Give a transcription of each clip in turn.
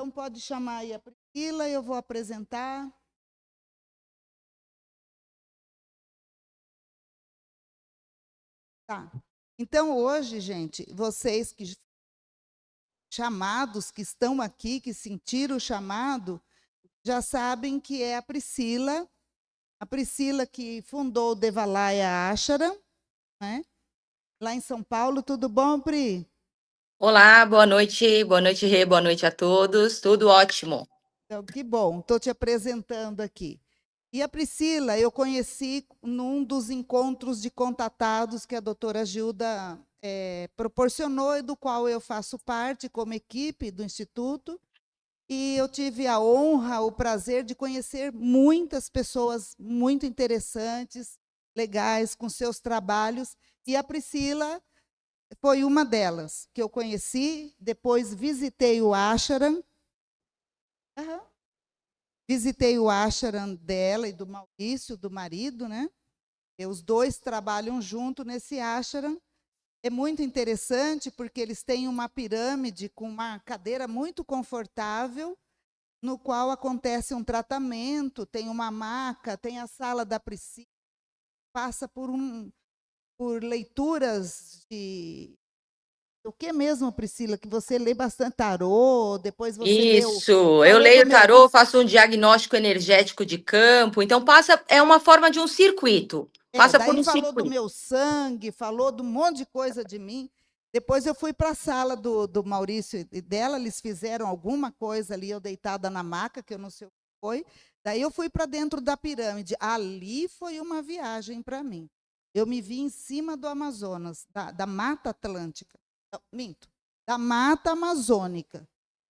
Então, pode chamar aí a Priscila, eu vou apresentar. Tá. Então, hoje, gente, vocês que chamados, que estão aqui, que sentiram o chamado, já sabem que é a Priscila que fundou o Devalaya Ashram, né? Lá em São Paulo. Tudo bom, Pri? Olá, boa noite, Rê, boa noite a todos. Tudo ótimo. Então, que bom, estou te apresentando aqui. E a Priscila, eu conheci num dos encontros de contatados que a doutora Gilda proporcionou e do qual eu faço parte como equipe do Instituto. E eu tive a honra, o prazer de conhecer muitas pessoas muito interessantes, legais, com seus trabalhos. E a Priscila foi uma delas que eu conheci. Depois visitei o ashram. Aham. Visitei o ashram dela e do Maurício, do marido, né? E os dois trabalham junto nesse ashram. É muito interessante porque eles têm uma pirâmide com uma cadeira muito confortável, no qual acontece um tratamento, tem uma maca, tem a sala da Priscila, passa por leituras de... O que mesmo, Priscila? Que você lê bastante tarô, depois você leu... Isso, eu Falou do leio meu... tarô, faço um diagnóstico energético de campo, então é uma forma de um circuito. Passa por Daí um falou do circuito. meu sangue, falou de um monte de coisa de mim. Depois eu fui para a sala do Maurício e dela, eles fizeram alguma coisa ali, eu deitada na maca, que eu não sei o que foi. Daí eu fui para dentro da pirâmide. Ali foi uma viagem para mim. Eu me vi em cima do Amazonas, da Mata Atlântica. Não, minto, da Mata Amazônica.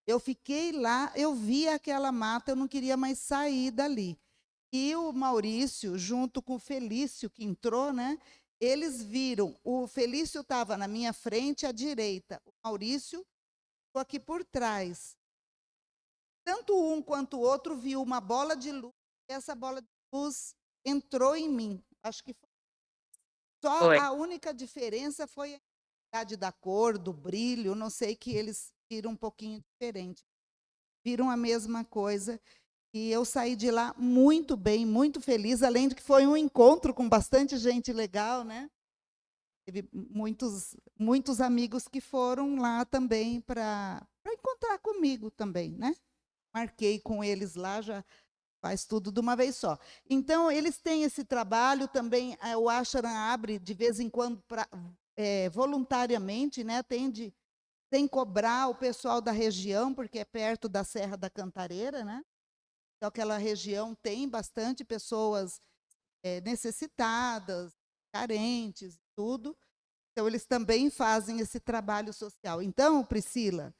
Eu fiquei lá, eu vi aquela mata, eu não queria mais sair dali. E o Maurício, junto com o Felício, que entrou, né? Eles viram, o Felício estava na minha frente, à direita, o Maurício ficou aqui por trás. Tanto um quanto o outro viu uma bola de luz, e essa bola de luz entrou em mim. Acho que só Foi. a única diferença foi a intensidade da cor, do brilho, não sei, que eles viram um pouquinho diferente. Viram a mesma coisa. E eu saí de lá muito bem, muito feliz, além de que foi um encontro com bastante gente legal, né? Teve muitos amigos que foram lá também para encontrar comigo também, né? Marquei com eles lá, já faz tudo de uma vez só. Então, eles têm esse trabalho também, o Ashram abre de vez em quando voluntariamente, né? Atende sem cobrar o pessoal da região, porque é perto da Serra da Cantareira, né? Então, aquela região tem bastante pessoas necessitadas, carentes, tudo. Então, eles também fazem esse trabalho social. Então, Priscila,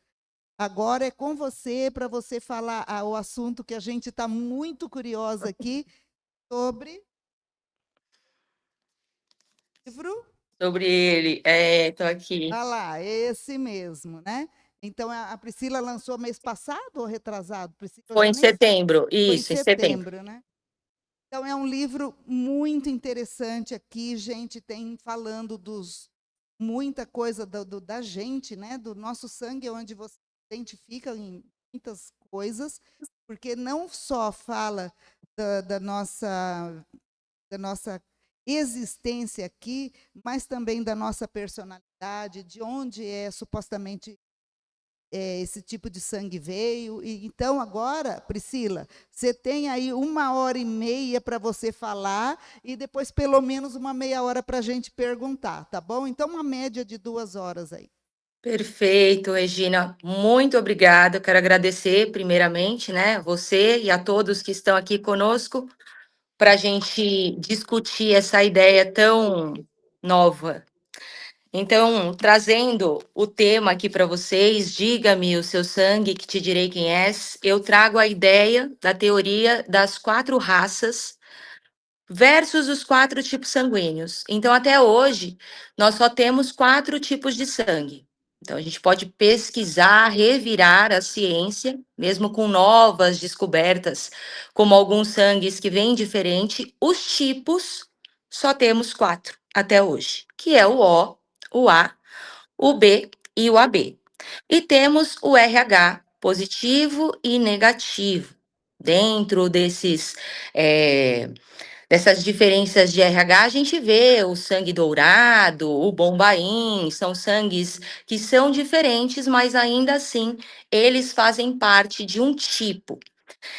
agora é com você para você falar o assunto que a gente está muito curiosa aqui sobre livro. Sobre ele, estou aqui. Ah lá, esse mesmo, né? Então, a Priscila lançou mês passado ou retrasado? Priscila, eu Foi já em nem sei. setembro, Foi em isso, em setembro. setembro, né? Então, é um livro muito interessante aqui, gente, tem falando muita coisa da gente, né? Do nosso sangue, onde você se identifica em muitas coisas, porque não só fala da nossa existência aqui, mas também da nossa personalidade, de onde supostamente esse tipo de sangue veio. E então, agora, Priscila, você tem aí 1h30 para você falar e depois pelo menos uma meia hora para a gente perguntar, tá bom? Então, uma média de 2 horas aí. Perfeito, Regina. Muito obrigada. Quero agradecer, primeiramente, né, você e a todos que estão aqui conosco para a gente discutir essa ideia tão nova. Então, trazendo o tema aqui para vocês, diga-me o seu sangue que te direi quem és, eu trago a ideia da teoria das 4 raças versus os 4 tipos sanguíneos. Então, até hoje, nós só temos 4 tipos de sangue. Então, a gente pode pesquisar, revirar a ciência, mesmo com novas descobertas, como alguns sangues que vêm diferente, os tipos só temos 4 até hoje, que é o O, o A, o B e o AB. E temos o RH positivo e negativo. Dentro dessas diferenças de RH, a gente vê o sangue dourado, o bombaim, são sangues que são diferentes, mas ainda assim eles fazem parte de um tipo.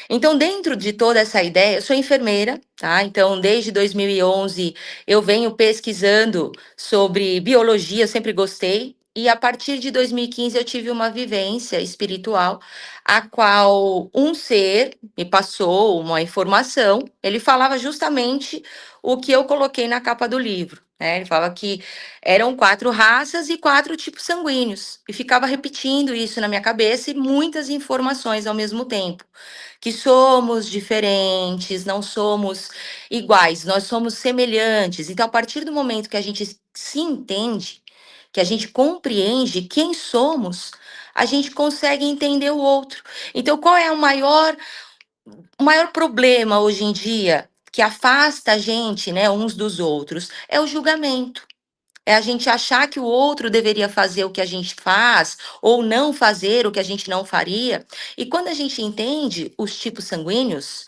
Então, dentro de toda essa ideia, eu sou enfermeira, tá? Então, desde 2011, eu venho pesquisando sobre biologia, eu sempre gostei. E a partir de 2015, eu tive uma vivência espiritual, a qual um ser me passou uma informação. Ele falava justamente o que eu coloquei na capa do livro, né? Ele falava que eram 4 raças e 4 tipos sanguíneos. E ficava repetindo isso na minha cabeça e muitas informações ao mesmo tempo que somos diferentes, não somos iguais, nós somos semelhantes. Então, a partir do momento que a gente se entende, que a gente compreende quem somos, a gente consegue entender o outro. Então, qual é o maior problema hoje em dia que afasta a gente, né, uns dos outros? É o julgamento. É a gente achar que o outro deveria fazer o que a gente faz, ou não fazer o que a gente não faria. E quando a gente entende os tipos sanguíneos,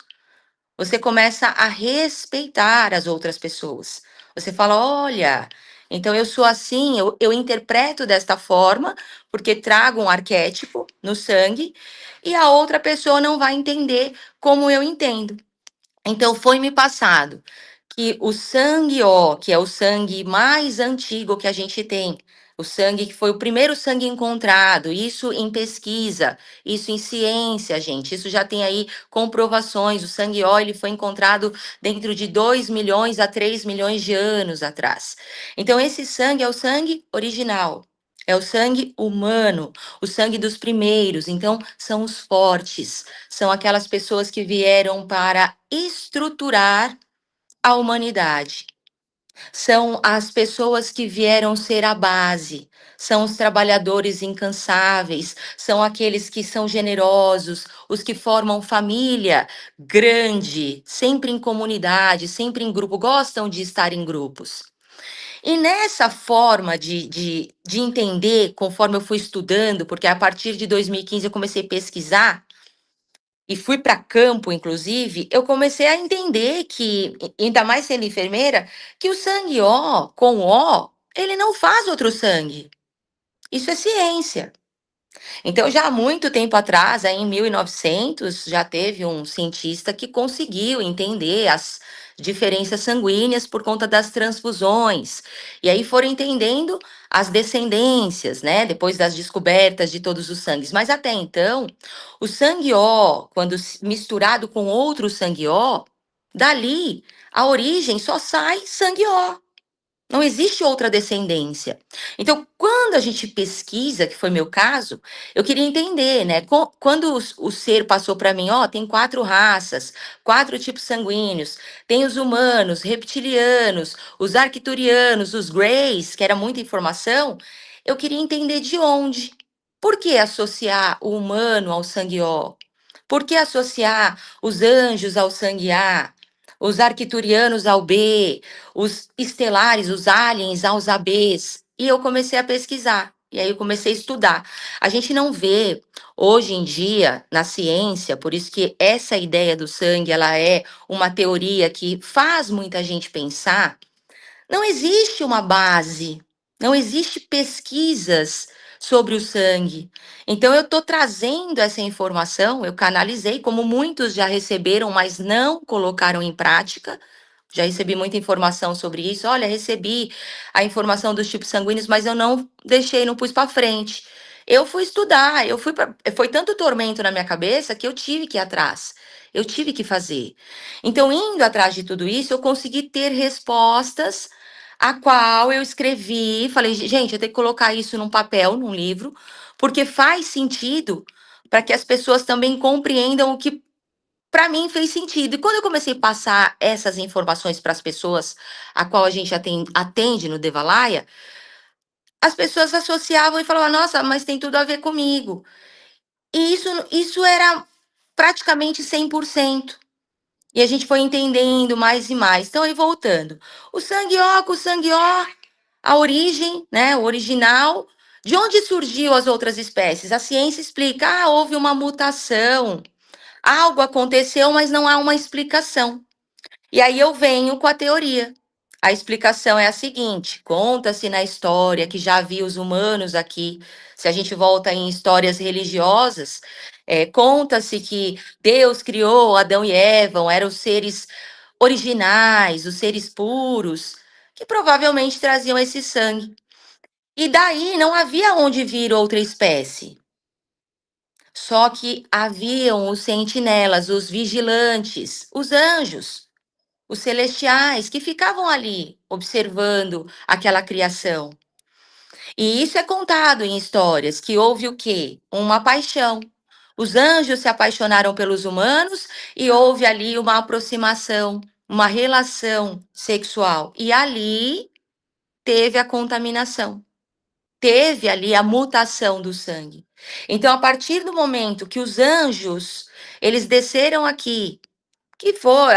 você começa a respeitar as outras pessoas. Você fala: olha, então eu sou assim, eu interpreto desta forma, porque trago um arquétipo no sangue, e a outra pessoa não vai entender como eu entendo. Então, foi me passado que o sangue O, que é o sangue mais antigo que a gente tem, o sangue que foi o primeiro sangue encontrado, isso em pesquisa, isso em ciência, gente, isso já tem aí comprovações. O sangue O, ele foi encontrado dentro de 2 milhões a 3 milhões de anos atrás. Então, esse sangue é o sangue original. É o sangue humano, o sangue dos primeiros. Então, são os fortes, são aquelas pessoas que vieram para estruturar a humanidade. São as pessoas que vieram ser a base, são os trabalhadores incansáveis, são aqueles que são generosos, os que formam família grande, sempre em comunidade, sempre em grupo, gostam de estar em grupos. E nessa forma de entender, conforme eu fui estudando, porque a partir de 2015 eu comecei a pesquisar, e fui para campo, inclusive, eu comecei a entender que, ainda mais sendo enfermeira, que o sangue O, com O, ele não faz outro sangue. Isso é ciência. Então, já há muito tempo atrás, aí em 1900, já teve um cientista que conseguiu entender as diferenças sanguíneas por conta das transfusões. E aí foram entendendo as descendências, né? Depois das descobertas de todos os sangues. Mas até então, o sangue O, quando misturado com outro sangue O, dali a origem só sai sangue O. Não existe outra descendência. Então, quando a gente pesquisa, que foi meu caso, eu queria entender, né? Quando o ser passou para mim, ó, tem 4 raças, 4 tipos sanguíneos, tem os humanos, reptilianos, os arcturianos, os greys, que era muita informação, eu queria entender de onde. Por que associar o humano ao sangue O? Por que associar os anjos ao sangue A? Os arcturianos ao B, os estelares, os aliens aos ABs. E eu comecei a pesquisar. E aí eu comecei a estudar. A gente não vê hoje em dia na ciência, por isso que essa ideia do sangue, ela é uma teoria que faz muita gente pensar. Não existe uma base, não existe pesquisas sobre o sangue. Então eu estou trazendo essa informação, eu canalizei, como muitos já receberam, mas não colocaram em prática. Já recebi muita informação sobre isso. Olha, recebi a informação dos tipos sanguíneos, mas eu não deixei, não pus para frente. Eu fui estudar, foi tanto tormento na minha cabeça que eu tive que ir atrás. Eu tive que fazer. Então, indo atrás de tudo isso, eu consegui ter respostas a qual eu escrevi, falei, gente, eu tenho que colocar isso num papel, num livro, porque faz sentido para que as pessoas também compreendam o que para mim fez sentido. E quando eu comecei a passar essas informações para as pessoas a qual a gente atende no Devalaia, as pessoas associavam e falavam, nossa, mas tem tudo a ver comigo. E isso era praticamente 100%. E a gente foi entendendo mais e mais. Então, aí voltando. O sangue O com o sangue O, a origem, né, o original, De onde surgiu as outras espécies? A ciência explica, houve uma mutação, algo aconteceu, mas não há uma explicação. E aí eu venho com a teoria. A explicação é a seguinte: conta-se na história que já havia os humanos aqui. Se a gente volta em histórias religiosas, conta-se que Deus criou Adão e Eva, eram os seres originais, os seres puros, que provavelmente traziam esse sangue. E daí não havia onde vir outra espécie. Só que haviam os sentinelas, os vigilantes, os anjos, os celestiais, que ficavam ali observando aquela criação. E isso é contado em histórias, que houve o quê? Uma paixão. Os anjos se apaixonaram pelos humanos e houve ali uma aproximação, uma relação sexual. E ali teve a contaminação. Teve ali a mutação do sangue. Então, a partir do momento que os anjos, eles desceram aqui, que foi,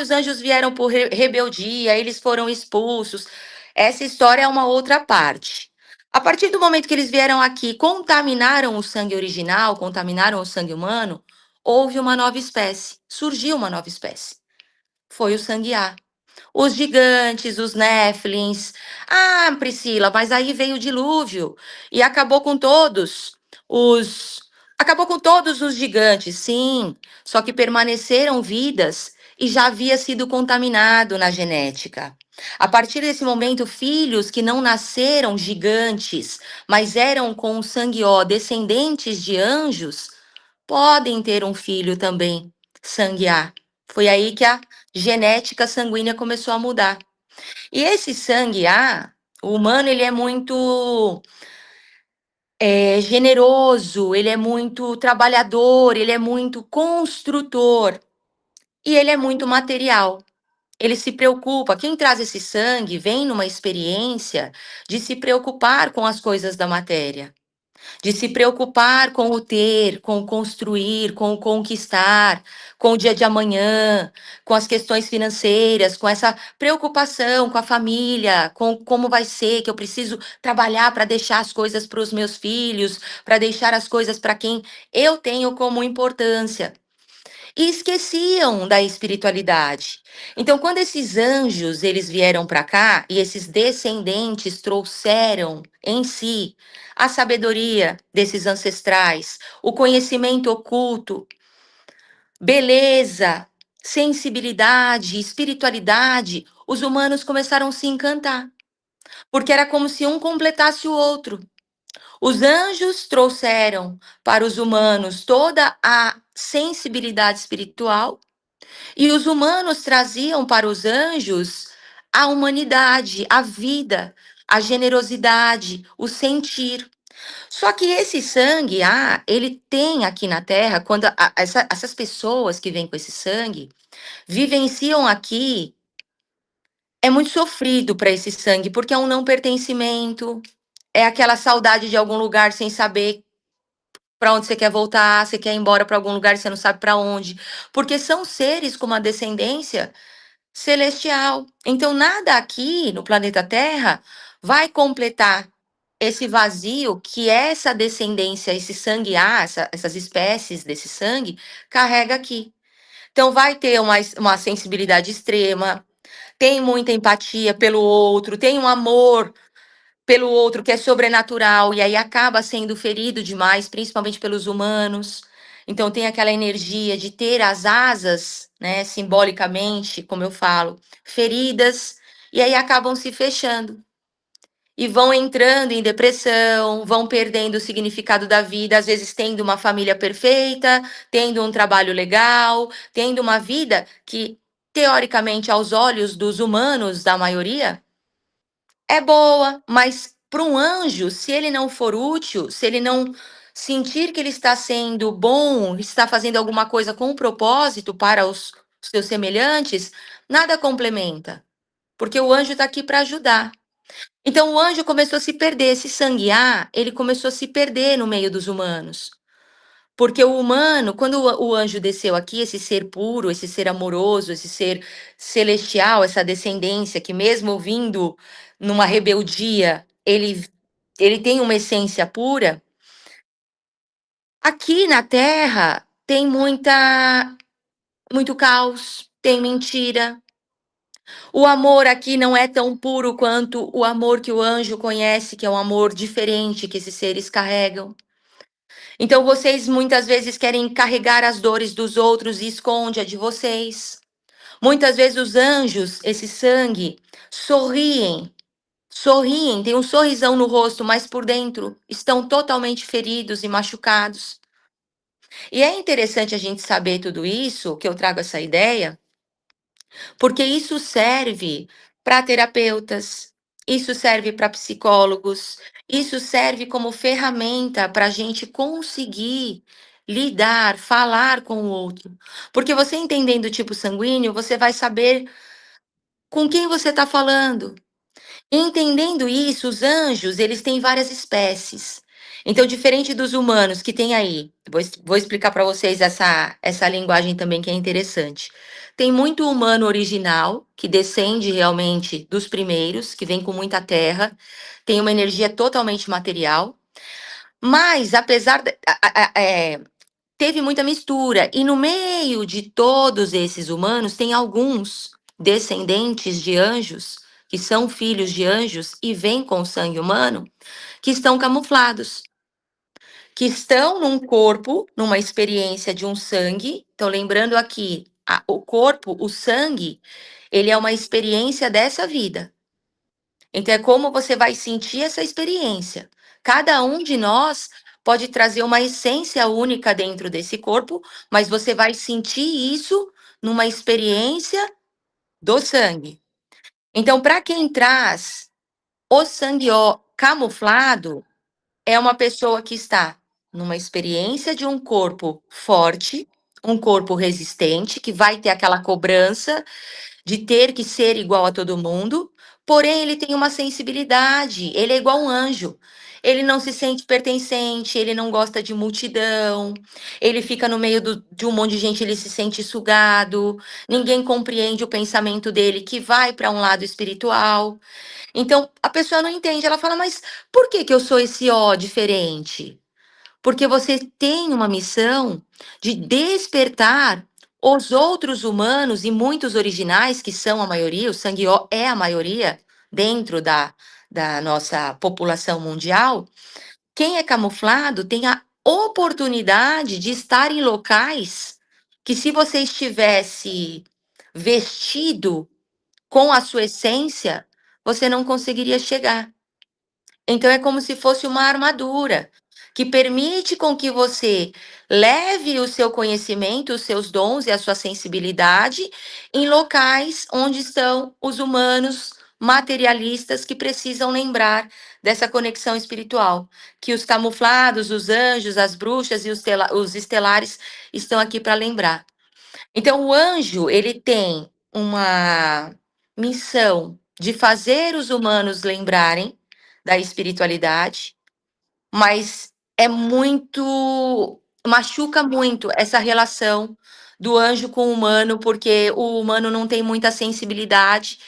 os anjos vieram por rebeldia, eles foram expulsos. Essa história é uma outra parte. A partir do momento que eles vieram aqui, contaminaram o sangue original, contaminaram o sangue humano, houve uma nova espécie, surgiu uma nova espécie. Foi o sangue A. Os gigantes, os Néflins. Ah, Priscila, mas aí veio o dilúvio e acabou com todos os. Acabou com todos os gigantes, sim. Só que permaneceram vidas e já havia sido contaminado na genética. A partir desse momento, filhos que não nasceram gigantes, mas eram com sangue ó, descendentes de anjos, podem ter um filho também, sangue A. Foi aí que a genética sanguínea começou a mudar. E esse sangue A, o humano, ele é muito generoso, ele é muito trabalhador, ele é muito construtor e ele é muito material. Ele se preocupa. Quem traz esse sangue vem numa experiência de se preocupar com as coisas da matéria, de se preocupar com o ter, com o construir, com o conquistar, com o dia de amanhã, com as questões financeiras, com essa preocupação com a família, com como vai ser, que eu preciso trabalhar para deixar as coisas para os meus filhos, para deixar as coisas para quem eu tenho como importância. E esqueciam da espiritualidade. Então, quando esses anjos eles vieram para cá e esses descendentes trouxeram em si a sabedoria desses ancestrais, o conhecimento oculto, beleza, sensibilidade, espiritualidade, os humanos começaram a se encantar, porque era como se um completasse o outro. Os anjos trouxeram para os humanos toda a sensibilidade espiritual e os humanos traziam para os anjos a humanidade, a vida, a generosidade, o sentir. Só que esse sangue, ele tem aqui na Terra, quando essas pessoas que vêm com esse sangue vivenciam aqui, é muito sofrido para esse sangue, porque é um não pertencimento, é aquela saudade de algum lugar sem saber para onde você quer voltar, você quer ir embora para algum lugar e você não sabe para onde, porque são seres com uma descendência celestial. Então, nada aqui no planeta Terra vai completar esse vazio que essa descendência, esse sangue A, essas espécies desse sangue, carrega aqui. Então, vai ter uma sensibilidade extrema, tem muita empatia pelo outro, tem um amor pelo outro que é sobrenatural e aí acaba sendo ferido demais, principalmente pelos humanos. Então tem aquela energia de ter as asas, né, simbolicamente, como eu falo, feridas e aí acabam se fechando. E vão entrando em depressão, vão perdendo o significado da vida, às vezes tendo uma família perfeita, tendo um trabalho legal, tendo uma vida que, teoricamente, aos olhos dos humanos, da maioria, é boa, mas para um anjo, se ele não for útil, se ele não sentir que ele está sendo bom, está fazendo alguma coisa com propósito para os seus semelhantes, nada complementa, porque o anjo está aqui para ajudar. Então o anjo começou a se perder, esse sangue A, ele começou a se perder no meio dos humanos. Porque o humano, quando o anjo desceu aqui, esse ser puro, esse ser amoroso, esse ser celestial, essa descendência que mesmo vindo numa rebeldia, ele ele tem uma essência pura. Aqui na Terra tem muito caos, tem mentira. O amor aqui não é tão puro quanto o amor que o anjo conhece, que é um amor diferente que esses seres carregam. Então vocês muitas vezes querem carregar as dores dos outros e esconde a de vocês. Muitas vezes os anjos, esse sangue, sorriem, sorriem, tem um sorrisão no rosto, mas por dentro estão totalmente feridos e machucados. E é interessante a gente saber tudo isso, que eu trago essa ideia, porque isso serve para terapeutas, isso serve para psicólogos, isso serve como ferramenta para a gente conseguir lidar, falar com o outro. Porque você entendendo o tipo sanguíneo, você vai saber com quem você está falando. Entendendo isso, os anjos, eles têm várias espécies. Então, diferente dos humanos que tem aí, vou explicar para vocês essa linguagem também que é interessante. Tem muito humano original, que descende realmente dos primeiros, que vem com muita terra, tem uma energia totalmente material, mas apesar teve muita mistura, e no meio de todos esses humanos, tem alguns descendentes de anjos, que são filhos de anjos e vêm com sangue humano, que estão camuflados, que estão num corpo, numa experiência de um sangue. Então, lembrando aqui, o corpo, o sangue, ele é uma experiência dessa vida. Então, é como você vai sentir essa experiência. Cada um de nós pode trazer uma essência única dentro desse corpo, mas você vai sentir isso numa experiência do sangue. Então, para quem traz o sangue camuflado, é uma pessoa que está numa experiência de um corpo forte, um corpo resistente, que vai ter aquela cobrança de ter que ser igual a todo mundo, porém ele tem uma sensibilidade, ele é igual um anjo. Ele não se sente pertencente, ele não gosta de multidão, ele fica no meio de um monte de gente, ele se sente sugado, ninguém compreende o pensamento dele que vai para um lado espiritual. Então a pessoa não entende, ela fala, mas por que que eu sou esse ó diferente? Porque você tem uma missão de despertar os outros humanos e muitos originais, que são a maioria, o sangue ó é a maioria dentro da nossa população mundial. Quem é camuflado tem a oportunidade de estar em locais que, se você estivesse vestido com a sua essência, você não conseguiria chegar. Então é como se fosse uma armadura que permite com que você leve o seu conhecimento, os seus dons e a sua sensibilidade em locais onde estão os humanos materialistas que precisam lembrar dessa conexão espiritual, que os camuflados, os anjos, as bruxas e os estelares estão aqui para lembrar. Então o anjo, ele tem uma missão de fazer os humanos lembrarem da espiritualidade, mas é muito, machuca muito essa relação do anjo com o humano, porque o humano não tem muita sensibilidade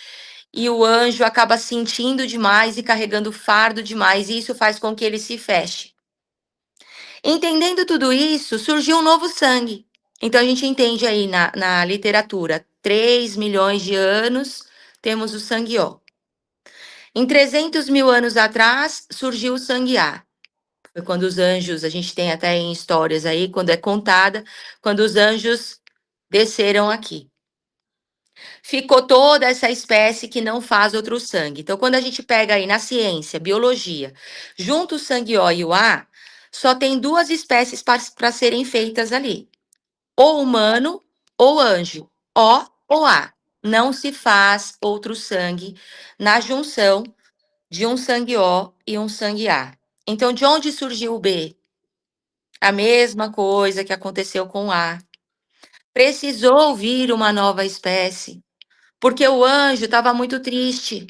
e o anjo acaba sentindo demais e carregando fardo demais, e isso faz com que ele se feche. Entendendo tudo isso, surgiu um novo sangue. Então a gente entende aí na literatura, 3 milhões de anos, temos o sangue O. Em 300 mil anos atrás, surgiu o sangue A. Foi quando os anjos, a gente tem até em histórias aí, quando é contada, quando os anjos desceram aqui. Ficou toda essa espécie que não faz outro sangue. Então, quando a gente pega aí na ciência, biologia, junto o sangue O e o A, só tem duas espécies para serem feitas ali: ou humano ou anjo, O ou A. Não se faz outro sangue na junção de um sangue O e um sangue A. Então, de onde surgiu o B? A mesma coisa que aconteceu com o A. Precisou vir uma nova espécie, porque o anjo estava muito triste.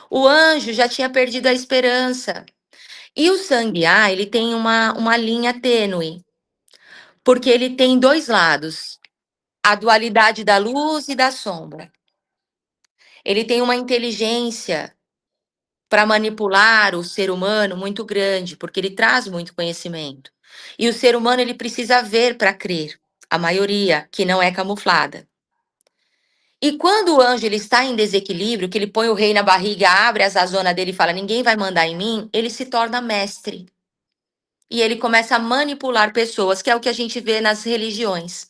O anjo já tinha perdido a esperança. E o sangue A, ele tem uma linha tênue, porque ele tem dois lados, a dualidade da luz e da sombra. Ele tem uma inteligência para manipular o ser humano muito grande, porque ele traz muito conhecimento. E o ser humano ele precisa ver para crer, a maioria que não é camuflada. E quando o anjo ele está em desequilíbrio, que ele põe o rei na barriga, abre essa zona dele e fala: ninguém vai mandar em mim, ele se torna mestre. E ele começa a manipular pessoas, que é o que a gente vê nas religiões.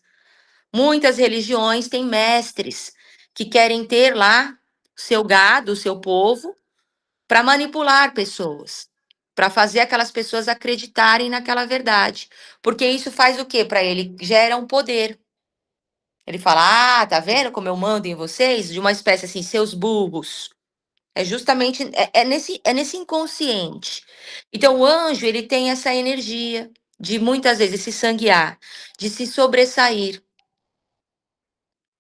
Muitas religiões têm mestres que querem ter lá seu gado, seu povo, para manipular pessoas, para fazer aquelas pessoas acreditarem naquela verdade. Porque isso faz o quê para ele? Gera um poder. Ele fala: ah, tá vendo como eu mando em vocês? De uma espécie assim, seus burros. É justamente nesse inconsciente. Então, o anjo ele tem essa energia de muitas vezes se sanguear, de se sobressair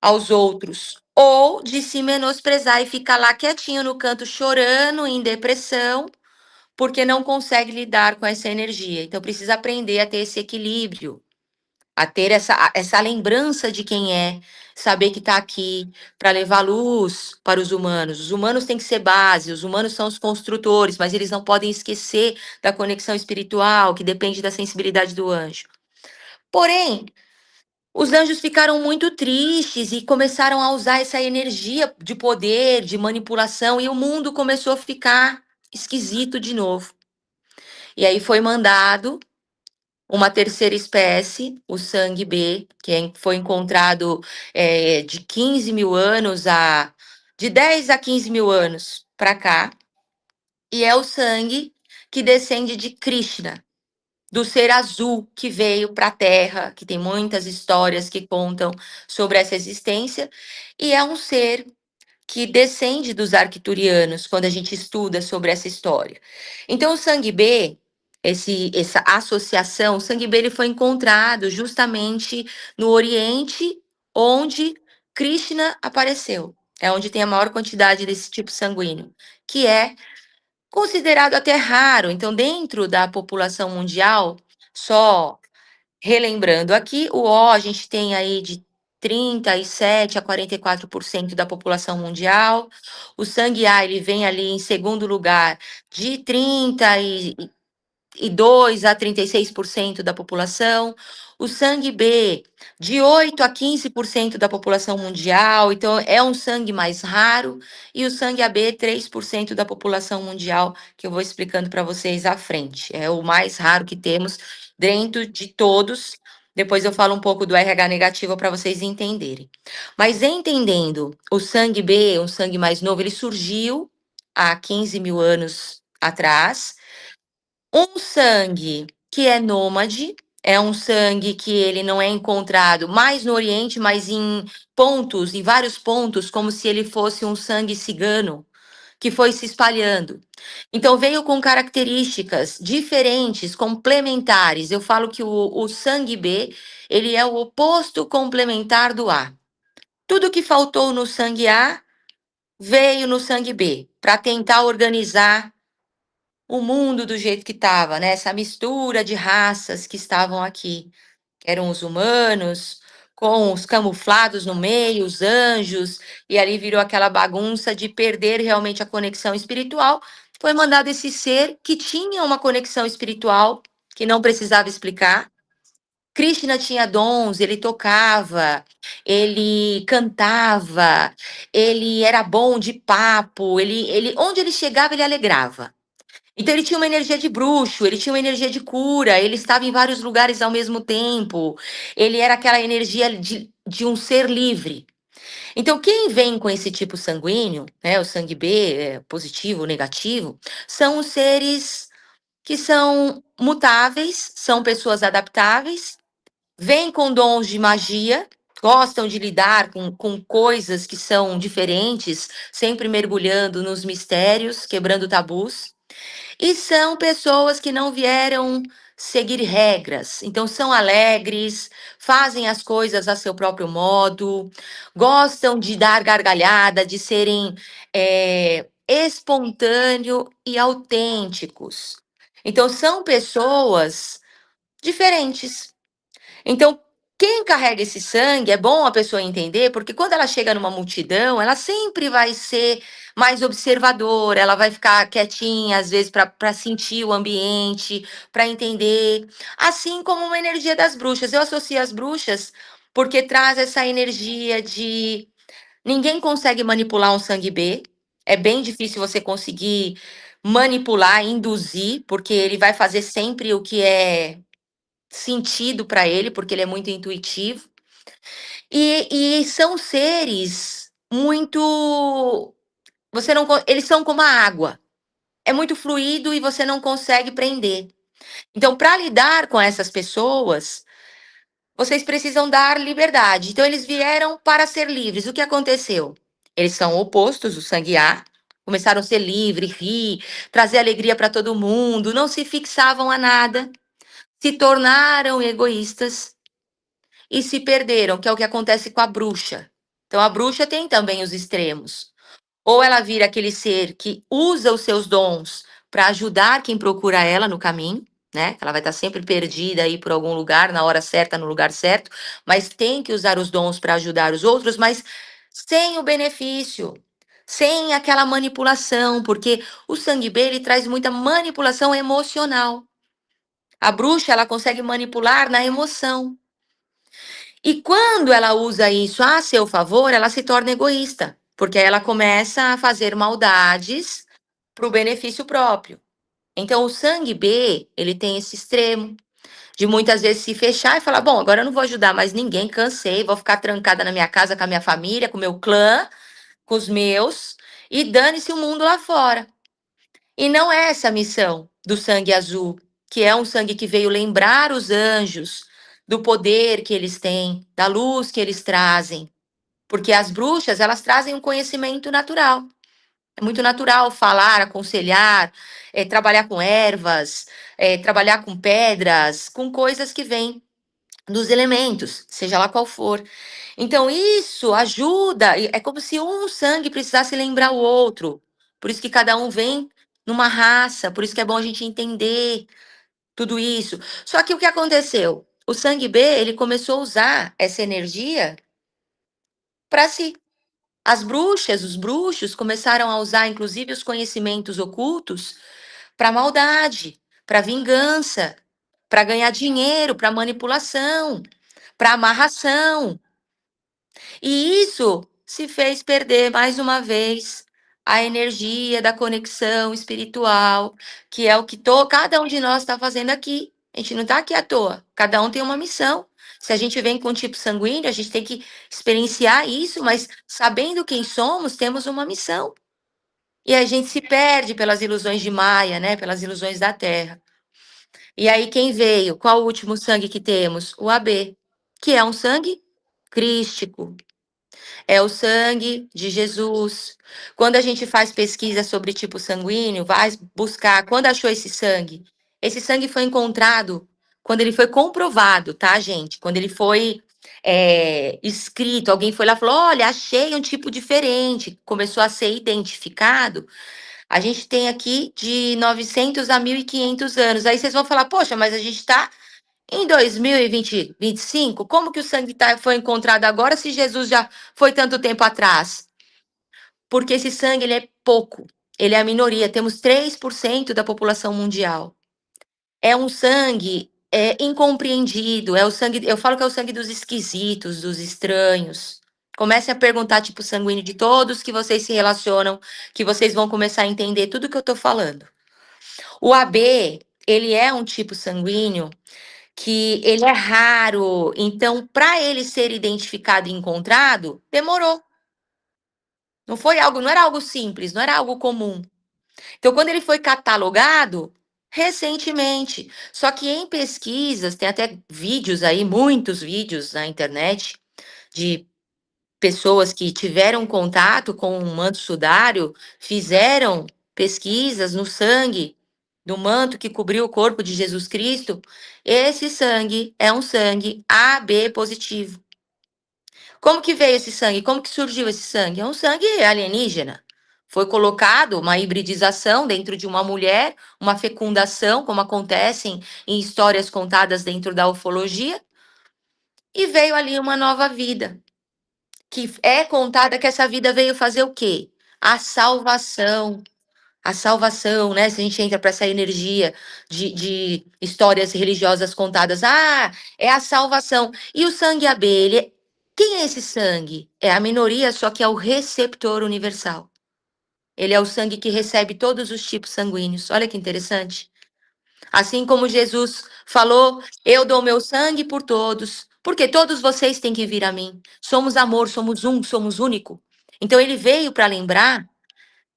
aos outros, ou de se menosprezar e ficar lá quietinho no canto chorando, em depressão, porque não consegue lidar com essa energia. Então, precisa aprender a ter esse equilíbrio, a ter essa lembrança de quem é, saber que está aqui para levar luz para os humanos. Os humanos têm que ser base, os humanos são os construtores, mas eles não podem esquecer da conexão espiritual, que depende da sensibilidade do anjo. Porém, os anjos ficaram muito tristes e começaram a usar essa energia de poder, de manipulação, e o mundo começou a ficar esquisito de novo. E aí foi mandado uma terceira espécie, o sangue B, foi encontrado de 15 mil anos de 10 a 15 mil anos para cá, e é o sangue que descende de Krishna, do ser azul que veio para a Terra, que tem muitas histórias que contam sobre essa existência, e é um ser que descende dos arcturianos, quando a gente estuda sobre essa história. Então, o sangue B, essa associação, o sangue B ele foi encontrado justamente no Oriente, onde Krishna apareceu. É onde tem a maior quantidade desse tipo sanguíneo, que é considerado até raro. Então, dentro da população mundial, só relembrando aqui, o O a gente tem aí de 37 a 44% da população mundial. O sangue A ele vem ali em segundo lugar de 32 a 36% da população. O sangue B, de 8 a 15% da população mundial, então é um sangue mais raro. E o sangue AB, 3% da população mundial, que eu vou explicando para vocês à frente. É o mais raro que temos dentro de todos. Depois eu falo um pouco do RH negativo para vocês entenderem. Mas entendendo o sangue B, um sangue mais novo, ele surgiu há 15 mil anos atrás. Um sangue que é nômade, é um sangue que ele não é encontrado mais no Oriente, mas em pontos, em vários pontos, como se ele fosse um sangue cigano que foi se espalhando. Então veio com características diferentes, complementares. Eu falo que o sangue B, ele é o oposto complementar do A. Tudo que faltou no sangue A veio no sangue B, para tentar organizar o mundo do jeito que estava, né? Essa mistura de raças que estavam aqui. Eram os humanos, com os camuflados no meio, os anjos, e ali virou aquela bagunça de perder realmente a conexão espiritual. Foi mandado esse ser que tinha uma conexão espiritual, que não precisava explicar. Krishna tinha dons, ele tocava, ele cantava, ele era bom de papo, onde ele chegava, ele alegrava. Então ele tinha uma energia de bruxo, ele tinha uma energia de cura, ele estava em vários lugares ao mesmo tempo. Ele era aquela energia de um ser livre. Então quem vem com esse tipo sanguíneo, né, o sangue B, positivo, negativo, são os seres que são mutáveis, são pessoas adaptáveis, vêm com dons de magia, gostam de lidar com coisas que são diferentes, sempre mergulhando nos mistérios, quebrando tabus. E são pessoas que não vieram seguir regras, então são alegres, fazem as coisas a seu próprio modo, gostam de dar gargalhada, de serem espontâneos e autênticos. Então são pessoas diferentes. Então Quem carrega esse sangue, é bom a pessoa entender, porque quando ela chega numa multidão, ela sempre vai ser mais observadora, ela vai ficar quietinha, às vezes, para sentir o ambiente, para entender. Assim como uma energia das bruxas. Eu associo as bruxas porque traz essa energia de ninguém consegue manipular um sangue B. É bem difícil você conseguir manipular, induzir, porque ele vai fazer sempre o que é sentido para ele, porque ele é muito intuitivo. E são seres muito. Você não, eles são como a água. É muito fluido e você não consegue prender. Então, para lidar com essas pessoas, vocês precisam dar liberdade. Então, eles vieram para ser livres. O que aconteceu? Eles são opostos, o sangue A. Começaram a ser livre, rir, trazer alegria para todo mundo, não se fixavam a nada, se tornaram egoístas e se perderam, que é o que acontece com a bruxa. Então, a bruxa tem também os extremos. Ou ela vira aquele ser que usa os seus dons para ajudar quem procura ela no caminho, né? Ela vai estar sempre perdida aí por algum lugar, na hora certa, no lugar certo, mas tem que usar os dons para ajudar os outros, mas sem o benefício, sem aquela manipulação, porque o sangue B ele traz muita manipulação emocional. A bruxa ela consegue manipular na emoção. E quando ela usa isso a seu favor, ela se torna egoísta, porque ela começa a fazer maldades para o benefício próprio. Então, o sangue B, ele tem esse extremo de muitas vezes se fechar e falar: bom, agora eu não vou ajudar mais ninguém, cansei, vou ficar trancada na minha casa com a minha família, com o meu clã, com os meus, e dane-se o mundo lá fora. E não é essa a missão do sangue azul, que é um sangue que veio lembrar os anjos do poder que eles têm, da luz que eles trazem. Porque as bruxas, elas trazem um conhecimento natural. É muito natural falar, aconselhar, trabalhar com ervas, trabalhar com pedras, com coisas que vêm dos elementos, seja lá qual for. Então, isso ajuda, é como se um sangue precisasse lembrar o outro. Por isso que cada um vem numa raça, por isso que é bom a gente entender tudo isso. Só que o que aconteceu? O sangue B, ele começou a usar essa energia para si. As bruxas, os bruxos começaram a usar inclusive os conhecimentos ocultos para maldade, para vingança, para ganhar dinheiro, para manipulação, para amarração. E isso se fez perder mais uma vez a energia da conexão espiritual, que é o que cada um de nós está fazendo aqui. A gente não está aqui à toa. Cada um tem uma missão. Se a gente vem com tipo sanguíneo, a gente tem que experienciar isso, mas sabendo quem somos, temos uma missão. E a gente se perde pelas ilusões de Maia, né? Pelas ilusões da Terra. E aí quem veio? Qual o último sangue que temos? O AB, que é um sangue crístico. É o sangue de Jesus. Quando a gente faz pesquisa sobre tipo sanguíneo, vai buscar quando achou esse sangue. Esse sangue foi encontrado quando ele foi comprovado, tá, gente? Quando ele foi escrito, alguém foi lá e falou: olha, achei um tipo diferente, começou a ser identificado. A gente tem aqui de 900 a 1500 anos. Aí vocês vão falar: poxa, mas a gente está em 2025, como que o sangue foi encontrado agora se Jesus já foi tanto tempo atrás? Porque esse sangue ele é pouco, ele é a minoria, temos 3% da população mundial. É um sangue incompreendido, é o sangue, eu falo que é o sangue dos esquisitos, dos estranhos. Comecem a perguntar tipo sanguíneo de todos que vocês se relacionam, que vocês vão começar a entender tudo que eu tô falando. O AB, ele é um tipo sanguíneo que ele é raro, então para ele ser identificado e encontrado, demorou. Não foi algo, não era algo simples, não era algo comum. Então quando ele foi catalogado recentemente, só que em pesquisas, tem até vídeos aí, muitos vídeos na internet de pessoas que tiveram contato com o manto sudário, fizeram pesquisas no sangue do manto que cobriu o corpo de Jesus Cristo. Esse sangue é um sangue AB positivo. Como que veio esse sangue? Como que surgiu esse sangue? É um sangue alienígena. Foi colocado uma hibridização dentro de uma mulher, uma fecundação, como acontecem em histórias contadas dentro da ufologia, e veio ali uma nova vida, que é contada que essa vida veio fazer o quê? A salvação. A salvação, né? Se a gente entra para essa energia de histórias religiosas contadas, é a salvação. E o sangue AB, quem é esse sangue? É a minoria, só que é o receptor universal. Ele é o sangue que recebe todos os tipos sanguíneos. Olha que interessante. Assim como Jesus falou, eu dou meu sangue por todos, porque todos vocês têm que vir a mim. Somos amor, somos um, somos único. Então ele veio para lembrar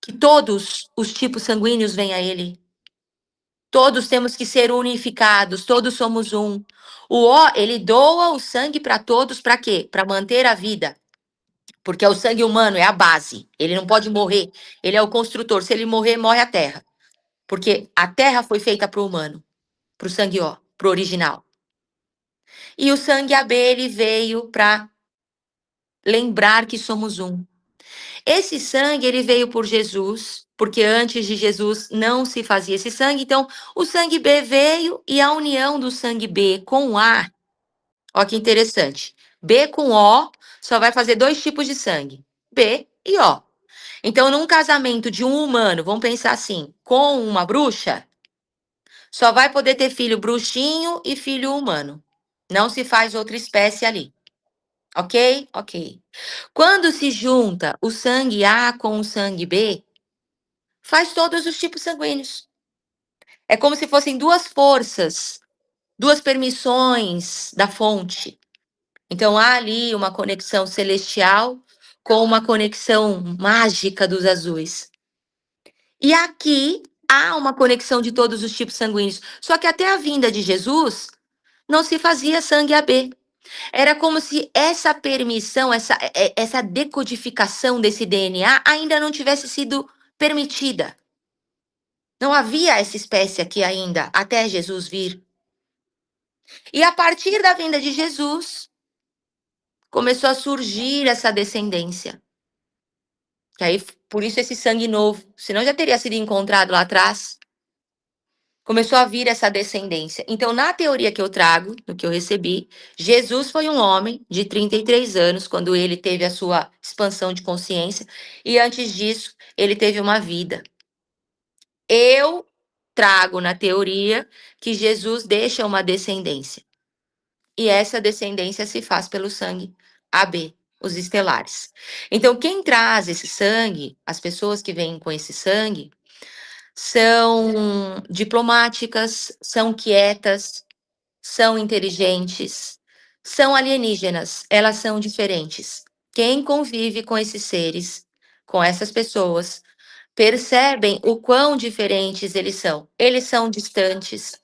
que todos os tipos sanguíneos vêm a ele. Todos temos que ser unificados, todos somos um. O O, ele doa o sangue para todos, para quê? Para manter a vida. Porque o sangue humano é a base. Ele não pode morrer. Ele é o construtor. Se ele morrer, morre a terra. Porque a terra foi feita para o humano, para o sangue O, para o original. E o sangue AB, ele veio para lembrar que somos um. Esse sangue, ele veio por Jesus, porque antes de Jesus não se fazia esse sangue. Então, o sangue B veio e a união do sangue B com o A, ó que interessante. B com O só vai fazer dois tipos de sangue, B e O. Então, num casamento de um humano, vamos pensar assim, com uma bruxa, só vai poder ter filho bruxinho e filho humano. Não se faz outra espécie ali. Ok? Ok. Quando se junta o sangue A com o sangue B, faz todos os tipos sanguíneos. É como se fossem duas forças, duas permissões da fonte. Então há ali uma conexão celestial com uma conexão mágica dos azuis. E aqui há uma conexão de todos os tipos sanguíneos. Só que até a vinda de Jesus não se fazia sangue AB. Era como se essa permissão, essa decodificação desse DNA ainda não tivesse sido permitida. Não havia essa espécie aqui ainda, até Jesus vir. E a partir da vinda de Jesus, começou a surgir essa descendência. Que aí, por isso esse sangue novo, senão já teria sido encontrado lá atrás. Começou a vir essa descendência. Então, na teoria que eu trago, no que eu recebi, Jesus foi um homem de 33 anos, quando ele teve a sua expansão de consciência, e antes disso, ele teve uma vida. Eu trago na teoria que Jesus deixa uma descendência. E essa descendência se faz pelo sangue AB, os estelares. Então, quem traz esse sangue, as pessoas que vêm com esse sangue, são diplomáticas, são quietas, são inteligentes, são alienígenas, elas são diferentes. Quem convive com esses seres, com essas pessoas, percebem o quão diferentes eles são. Eles são distantes,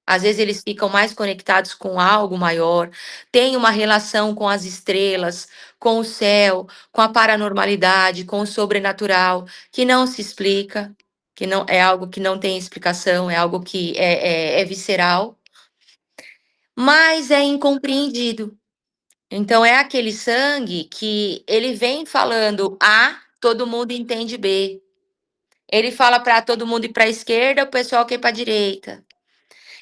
às vezes eles ficam mais conectados com algo maior, têm uma relação com as estrelas, com o céu, com a paranormalidade, com o sobrenatural, que não se explica, que não é algo que não tem explicação, é algo que é visceral, mas é incompreendido. Então é aquele sangue que ele vem falando A, todo mundo entende B. Ele fala para todo mundo ir para a esquerda, o pessoal quer ir para a direita.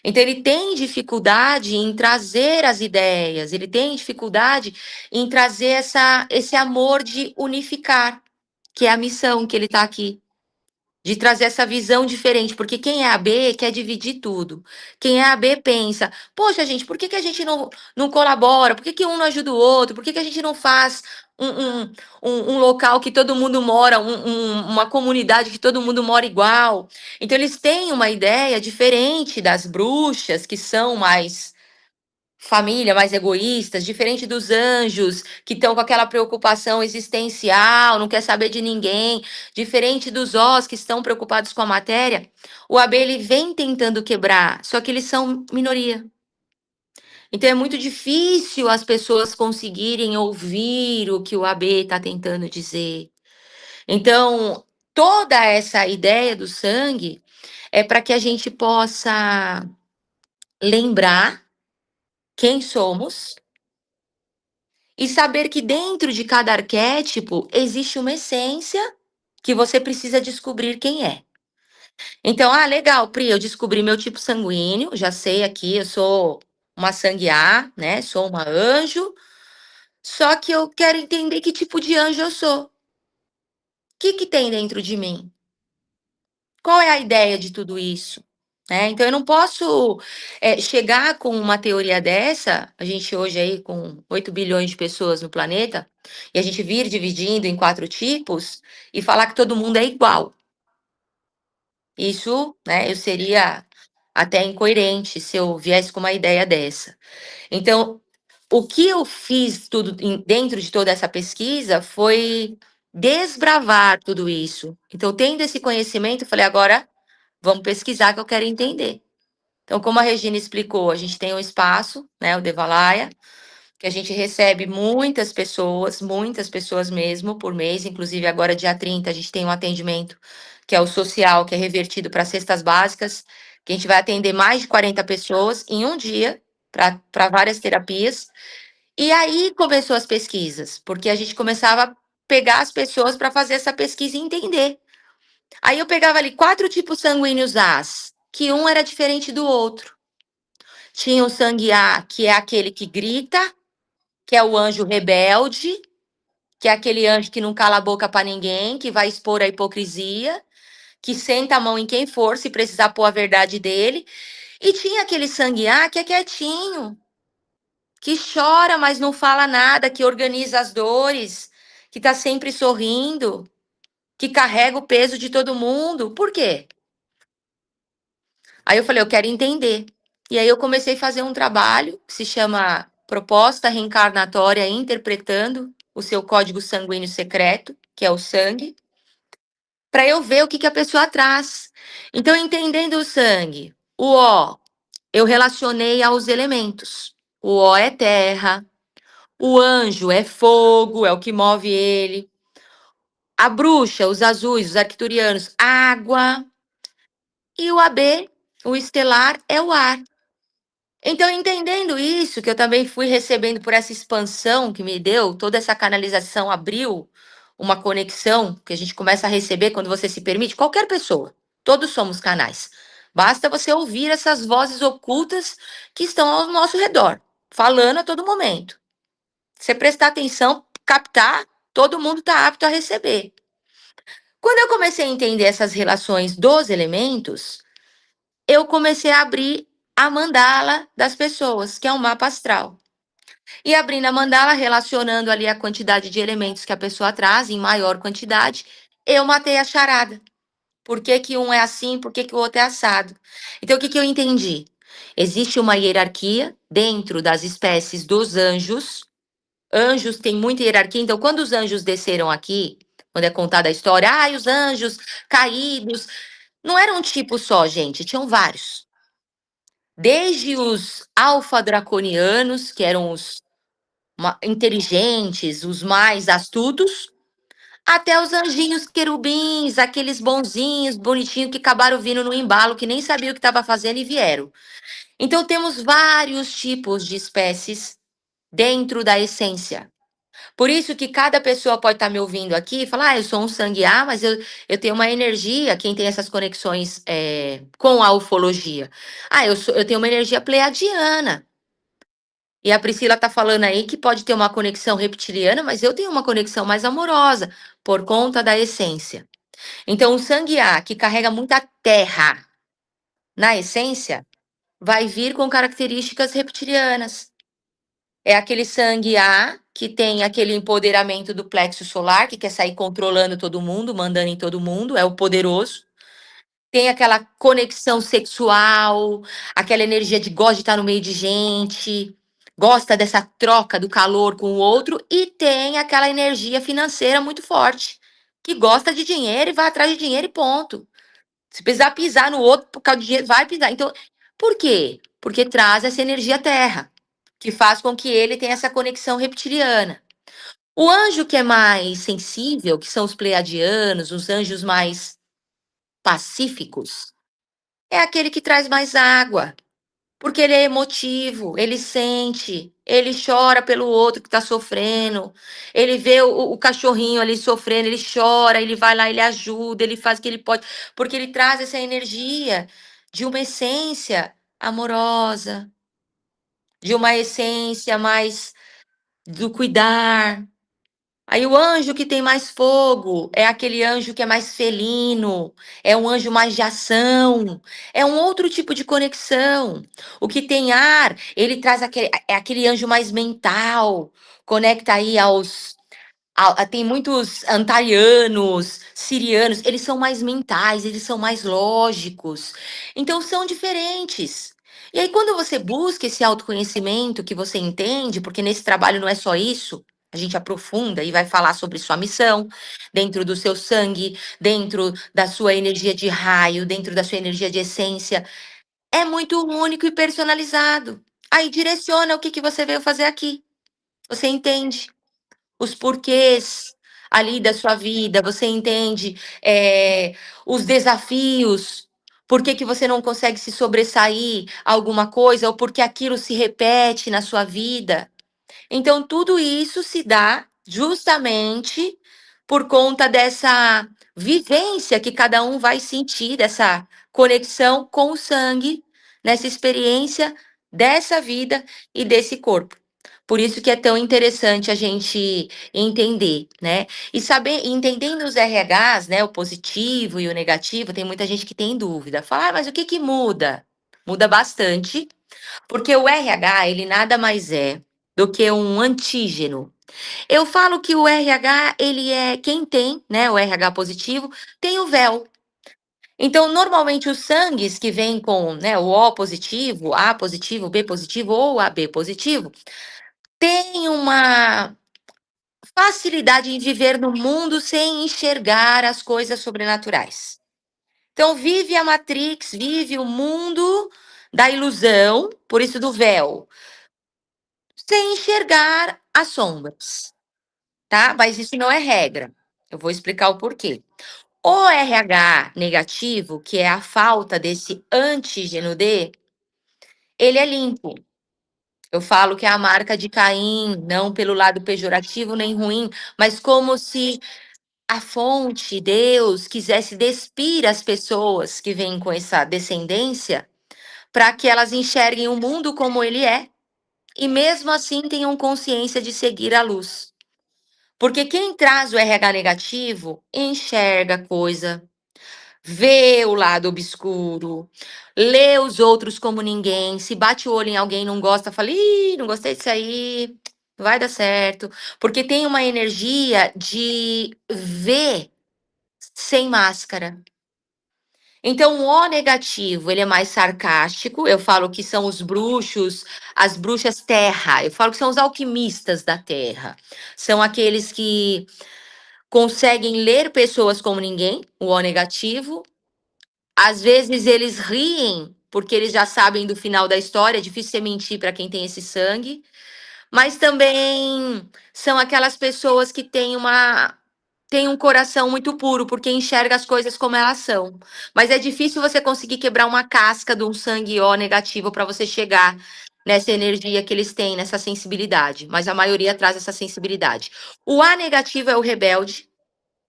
Então, ele tem dificuldade em trazer as ideias, ele tem dificuldade em trazer esse amor de unificar, que é a missão que ele está aqui. De trazer essa visão diferente, porque quem é AB quer dividir tudo. Quem é AB pensa, poxa, gente, por que, que a gente não colabora? Por que, que um não ajuda o outro? Por que, que a gente não faz um local que todo mundo mora, uma comunidade que todo mundo mora igual? Então, eles têm uma ideia diferente das bruxas, que são mais família, mais egoístas, diferente dos anjos, que estão com aquela preocupação existencial, não quer saber de ninguém, diferente dos Os, que estão preocupados com a matéria, o AB ele vem tentando quebrar, só que eles são minoria. Então é muito difícil as pessoas conseguirem ouvir o que o AB está tentando dizer. Então, toda essa ideia do sangue é para que a gente possa lembrar quem somos e saber que dentro de cada arquétipo existe uma essência que você precisa descobrir quem é. Então, legal, Pri, eu descobri meu tipo sanguíneo, já sei aqui, eu sou uma sangueá, né? Sou uma anjo, só que eu quero entender que tipo de anjo eu sou. O que tem dentro de mim? Qual é a ideia de tudo isso? Né? Então eu não posso chegar com uma teoria dessa, a gente hoje aí com 8 bilhões de pessoas no planeta, e a gente vir dividindo em 4 tipos e falar que todo mundo é igual. Isso, né, eu seria até incoerente se eu viesse com uma ideia dessa. Então, o que eu fiz tudo dentro de toda essa pesquisa foi desbravar tudo isso. Então, tendo esse conhecimento, eu falei, agora vamos pesquisar que eu quero entender. Então, como a Regina explicou, a gente tem um espaço, né, o Devalaia, que a gente recebe muitas pessoas mesmo por mês, inclusive agora dia 30 a gente tem um atendimento que é o social, que é revertido para cestas básicas, que a gente vai atender mais de 40 pessoas em um dia para várias terapias. E aí começou as pesquisas, porque a gente começava a pegar as pessoas para fazer essa pesquisa e entender. Aí eu pegava ali 4 tipos sanguíneos As, que um era diferente do outro. Tinha o sangue A, que é aquele que grita, que é o anjo rebelde, que é aquele anjo que não cala a boca para ninguém, que vai expor a hipocrisia, que senta a mão em quem for, se precisar pôr a verdade dele. E tinha aquele sangue A que é quietinho, que chora, mas não fala nada, que organiza as dores, que tá sempre sorrindo, que carrega o peso de todo mundo. Por quê? Aí eu falei, eu quero entender. E aí eu comecei a fazer um trabalho que se chama Proposta Reencarnatória Interpretando o Seu Código Sanguíneo Secreto, que é o sangue, para eu ver o que a pessoa traz. Então, entendendo o sangue, o O, eu relacionei aos elementos. O O é terra, o anjo é fogo, é o que move ele. A bruxa, os azuis, os arcturianos, água. E o AB, o estelar, é o ar. Então, entendendo isso, que eu também fui recebendo por essa expansão que me deu, toda essa canalização abriu uma conexão que a gente começa a receber quando você se permite, qualquer pessoa, todos somos canais. Basta você ouvir essas vozes ocultas que estão ao nosso redor, falando a todo momento. Você prestar atenção, captar, todo mundo está apto a receber. Quando eu comecei a entender essas relações dos elementos, eu comecei a abrir a mandala das pessoas, que é um mapa astral. E abrindo a mandala, relacionando ali a quantidade de elementos que a pessoa traz, em maior quantidade, eu matei a charada. Por que que um é assim, por que que o outro é assado? Então, o que que eu entendi? Existe uma hierarquia dentro das espécies dos anjos. Anjos têm muita hierarquia, então quando os anjos desceram aqui, quando é contada a história, os anjos caídos, não era um tipo só, gente, tinham vários. Desde os alfa-draconianos, que eram os inteligentes, os mais astutos, até os anjinhos querubins, aqueles bonzinhos, bonitinhos, que acabaram vindo no embalo, que nem sabiam o que estava fazendo e vieram. Então, temos vários tipos de espécies dentro da essência. Por isso que cada pessoa pode estar me ouvindo aqui e falar, eu sou um sangue A, mas eu tenho uma energia, quem tem essas conexões com a ufologia. Eu tenho uma energia pleiadiana. E a Priscila está falando aí que pode ter uma conexão reptiliana, mas eu tenho uma conexão mais amorosa, por conta da essência. Então, o sangue A, que carrega muita terra na essência, vai vir com características reptilianas. É aquele sangue A que tem aquele empoderamento do plexo solar, que quer sair controlando todo mundo, mandando em todo mundo, é o poderoso. Tem aquela conexão sexual, aquela energia de gosta de estar no meio de gente, gosta dessa troca do calor com o outro, e tem aquela energia financeira muito forte, que gosta de dinheiro e vai atrás de dinheiro e ponto. Se precisar pisar no outro por causa de dinheiro, vai pisar. Então, por quê? Porque traz essa energia terra, que faz com que ele tenha essa conexão reptiliana. O anjo que é mais sensível, que são os pleiadianos, os anjos mais pacíficos, é aquele que traz mais água, porque ele é emotivo, ele sente, ele chora pelo outro que está sofrendo, ele vê o cachorrinho ali sofrendo, ele chora, ele vai lá, ele ajuda, ele faz o que ele pode, porque ele traz essa energia de uma essência amorosa, de uma essência mais do cuidar. Aí o anjo que tem mais fogo é aquele anjo que é mais felino, é um anjo mais de ação, é um outro tipo de conexão. O que tem ar, ele traz aquele anjo mais mental, conecta aí tem muitos antarianos, sirianos, eles são mais mentais, eles são mais lógicos. Então são diferentes. E aí, quando você busca esse autoconhecimento que você entende, porque nesse trabalho não é só isso, a gente aprofunda e vai falar sobre sua missão, dentro do seu sangue, dentro da sua energia de raio, dentro da sua energia de essência. É muito único e personalizado. Aí direciona o que você veio fazer aqui. Você entende os porquês ali da sua vida, você entende os desafios, por que que você não consegue se sobressair a alguma coisa, ou porque aquilo se repete na sua vida. Então, tudo isso se dá justamente por conta dessa vivência que cada um vai sentir, dessa conexão com o sangue, nessa experiência dessa vida e desse corpo. Por isso que é tão interessante a gente entender, né? E saber, entendendo os RHs, né, o positivo e o negativo, tem muita gente que tem dúvida. Fala, mas o que que muda? Muda bastante, porque o RH, ele nada mais é do que um antígeno. Eu falo que o RH, ele é quem tem, né, o RH positivo, tem o véu. Então, normalmente os sangues que vêm com, né, o O positivo, A positivo, B positivo ou AB positivo, tem uma facilidade em viver no mundo sem enxergar as coisas sobrenaturais. Então, vive a Matrix, vive o mundo da ilusão, por isso do véu, sem enxergar as sombras, tá? Mas isso não é regra. Eu vou explicar o porquê. O RH negativo, que é a falta desse antígeno D, ele é limpo. Eu falo que é a marca de Caim, não pelo lado pejorativo nem ruim, mas como se a fonte, Deus, quisesse despir as pessoas que vêm com essa descendência para que elas enxerguem o mundo como ele é e mesmo assim tenham consciência de seguir a luz. Porque quem traz o RH negativo enxerga coisa, vê o lado obscuro, lê os outros como ninguém, se bate o olho em alguém, não gosta, fala, ih, não gostei disso aí, não vai dar certo. Porque tem uma energia de ver sem máscara. Então, o O negativo, ele é mais sarcástico. Eu falo que são os bruxos, as bruxas terra. Eu falo que são os alquimistas da terra. São aqueles que conseguem ler pessoas como ninguém, o O negativo. Às vezes eles riem, porque eles já sabem do final da história. É difícil você mentir para quem tem esse sangue. Mas também são aquelas pessoas que têm um coração muito puro, porque enxerga as coisas como elas são. Mas é difícil você conseguir quebrar uma casca de um sangue O negativo para você chegar nessa energia que eles têm, nessa sensibilidade. Mas a maioria traz essa sensibilidade. O A negativo é o rebelde.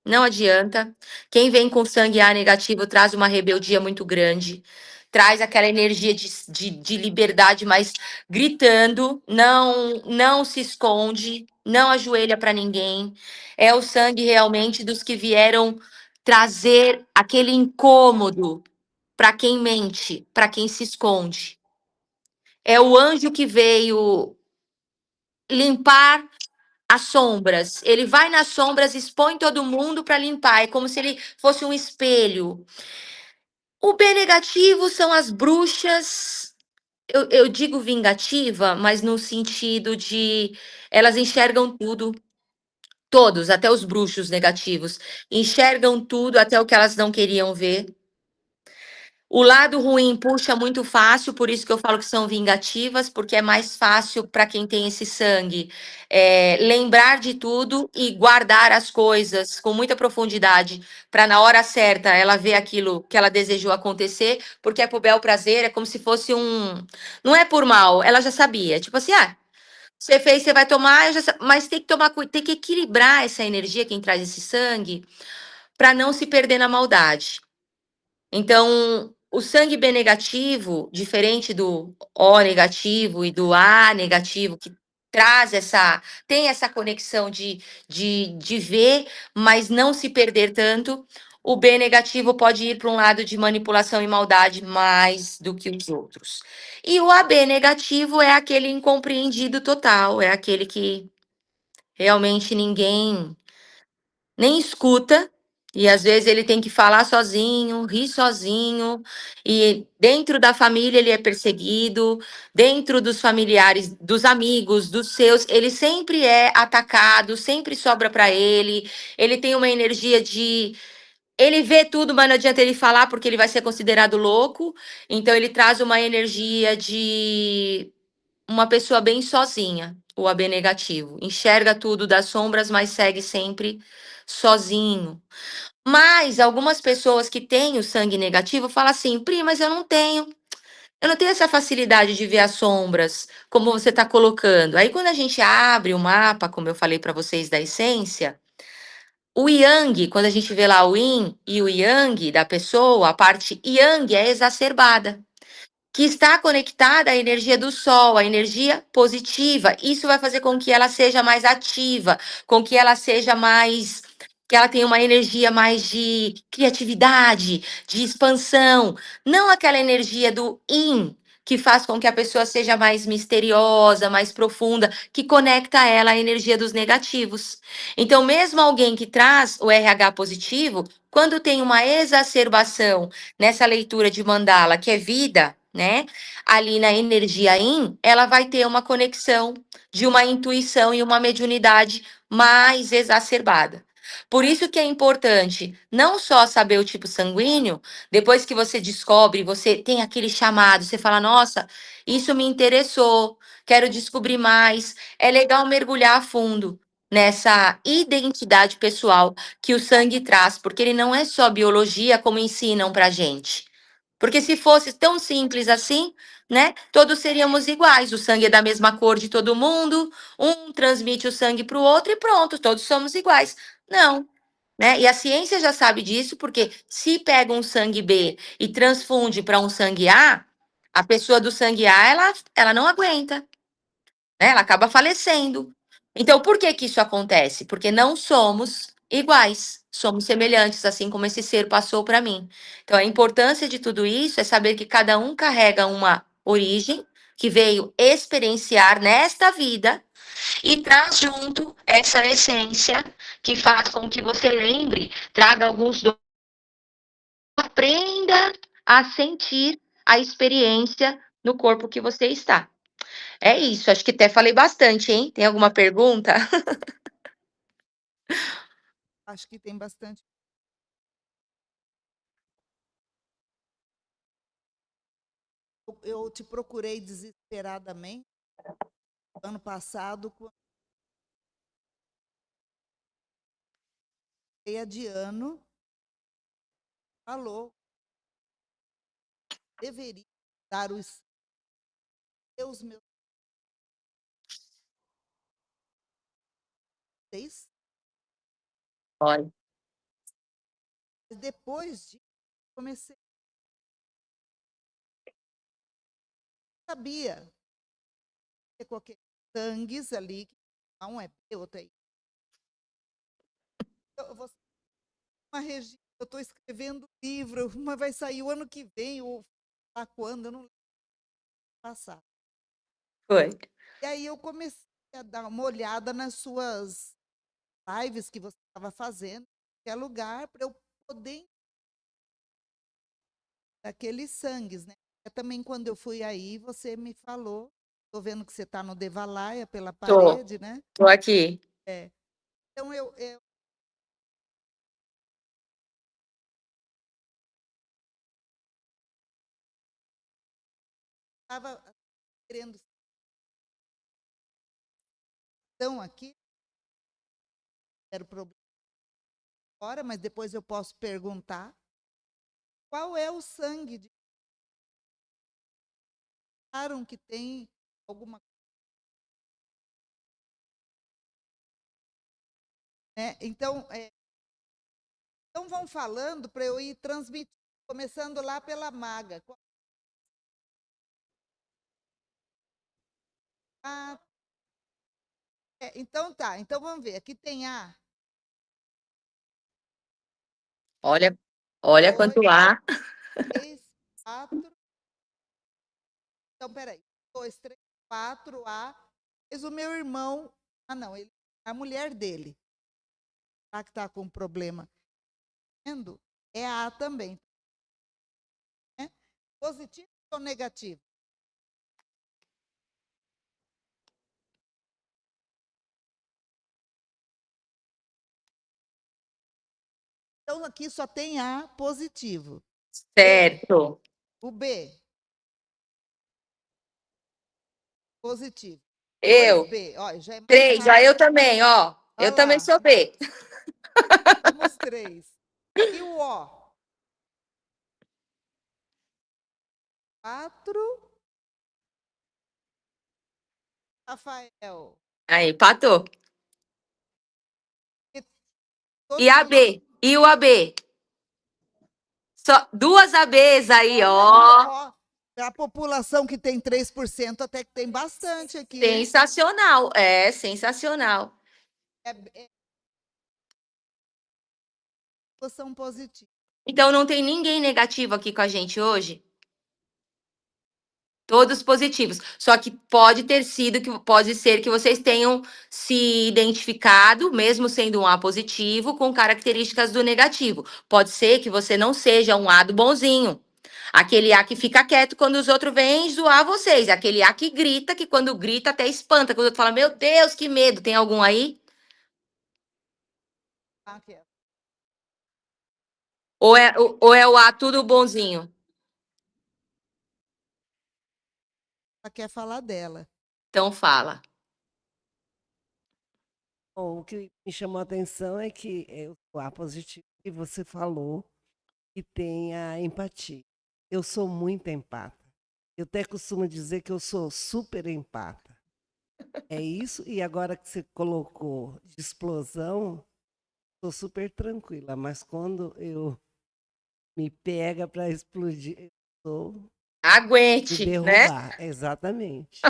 Não adianta. Quem vem com sangue A negativo traz uma rebeldia muito grande, traz aquela energia de liberdade, mas gritando, não se esconde, não ajoelha para ninguém. É o sangue realmente dos que vieram trazer aquele incômodo para quem mente, para quem se esconde. É o anjo que veio limpar as sombras. Ele vai nas sombras, expõe todo mundo para limpar. É como se ele fosse um espelho. O B negativo são as bruxas. Eu digo vingativa, mas no sentido de elas enxergam tudo. Todos, até os bruxos negativos, enxergam tudo, até o que elas não queriam ver. O lado ruim puxa muito fácil, por isso que eu falo que são vingativas, porque é mais fácil para quem tem esse sangue lembrar de tudo e guardar as coisas com muita profundidade, para na hora certa ela ver aquilo que ela desejou acontecer, porque é pro bel prazer, é como se fosse um. Não é por mal, ela já sabia. Tipo assim, você fez, você vai tomar, mas tem que tomar, tem que equilibrar essa energia, quem traz esse sangue, para não se perder na maldade. Então, o sangue B negativo, diferente do O negativo e do A negativo, que traz tem essa conexão de ver, mas não se perder tanto, o B negativo pode ir para um lado de manipulação e maldade mais do que os outros. E o AB negativo é aquele incompreendido total, é aquele que realmente ninguém nem escuta, e às vezes ele tem que falar sozinho, rir sozinho, e dentro da família ele é perseguido, dentro dos familiares, dos amigos, dos seus, ele sempre é atacado, sempre sobra para ele tem uma energia de. Ele vê tudo, mas não adianta ele falar porque ele vai ser considerado louco, então ele traz uma energia de uma pessoa bem sozinha, o AB negativo. Enxerga tudo das sombras, mas segue sempre sozinho. Mas algumas pessoas que têm o sangue negativo falam assim: Pri, mas eu não tenho. Eu não tenho essa facilidade de ver as sombras, como você está colocando. Aí, quando a gente abre o mapa, como eu falei para vocês da essência, o Yang, quando a gente vê lá o Yin e o Yang da pessoa, a parte Yang é exacerbada, que está conectada à energia do sol, à energia positiva. Isso vai fazer com que ela seja mais ativa, com que ela seja mais. Que ela tenha uma energia mais de criatividade, de expansão. Não aquela energia do yin, que faz com que a pessoa seja mais misteriosa, mais profunda, que conecta ela à energia dos negativos. Então, mesmo alguém que traz o RH positivo, quando tem uma exacerbação nessa leitura de mandala, que é vida, né? Ali na energia yin, ela vai ter uma conexão de uma intuição e uma mediunidade mais exacerbada. Por isso que é importante não só saber o tipo sanguíneo, depois que você descobre, você tem aquele chamado, você fala: nossa, isso me interessou, quero descobrir mais. É legal mergulhar a fundo nessa identidade pessoal que o sangue traz, porque ele não é só biologia como ensinam pra gente. Porque se fosse tão simples assim, né, todos seríamos iguais. O sangue é da mesma cor de todo mundo, um transmite o sangue para o outro e pronto, todos somos iguais. Não, né? E a ciência já sabe disso, porque se pega um sangue B e transfunde para um sangue A, a pessoa do sangue A, ela não aguenta, né? Ela acaba falecendo. Então, por que que isso acontece? Porque não somos iguais, somos semelhantes, assim como esse ser passou para mim. Então, a importância de tudo isso é saber que cada um carrega uma origem que veio experienciar nesta vida e traz junto essa essência que faz com que você lembre, traga alguns dons, aprenda a sentir a experiência no corpo que você está. É isso, acho que até falei bastante, hein? Tem alguma pergunta? Acho que tem bastante. Eu te procurei desesperadamente ano passado, quando meia de ano, falou, deveria dar os meus seis. Olha, Depois de comecei, sabia ter qualquer sangues ali, que um é B, outro é I. Eu vou uma Regina, eu estou escrevendo livro, mas vai sair o ano que vem, ou lá quando, eu não lembro passar. foi. E aí eu comecei a dar uma olhada nas suas lives que você estava fazendo, em qualquer lugar, para eu poder daqueles sangues, né? Também quando eu fui aí, você me falou, estou vendo que você está no Devalaia pela Tô, parede, né? tô aqui. É. Então eu estava querendo então aqui, era o problema agora, mas depois eu posso perguntar qual é o sangue de que tem alguma, né? Então, então vão falando para eu ir transmitindo Começando lá pela maga. Ah, então tá. Então vamos ver. Aqui tem A. Olha Dois, quanto há. 3, 4. Então, peraí. 2, 3, 4, A. Mas o meu irmão. Ah, não. A mulher dele. Tá que tá com um problema. Vendo? É A também. Né? Positivo ou negativo? Então, aqui só tem A positivo. Certo. O B, positivo. Eu. 2B, ó, já é mais 3. Já fácil. eu também, ó. Olha Eu também lá, sou B. somos 3. E o O? 4. Rafael. Aí, empatou. E E todo a mundo. B? E o AB? Só duas ABs aí, Olha aí, ó. ó. A população que tem 3%, até que tem bastante aqui, hein? Sensacional. É, sensacional. É população positiva. Então não tem ninguém negativo aqui com a gente hoje? Todos positivos. Só que pode ser que vocês tenham se identificado, mesmo sendo um A positivo, com características do negativo. Pode ser que você não seja um A do bonzinho. Aquele A que fica quieto quando os outros vêm zoar vocês. Aquele A que grita, que quando grita até espanta. Quando o outro fala, meu Deus, que medo. Tem algum aí? Aqui, ó. Ou é o A tudo bonzinho? Ela quer falar dela. Então fala. Bom, o que me chamou a atenção é que o A positivo que você falou, que tem a empatia. Eu sou muito empata. Eu até costumo dizer que eu sou super empata. É isso, e agora que você colocou de explosão, sou super tranquila, mas quando eu me pega para explodir, eu sou de Aguente, né? derrubar, exatamente.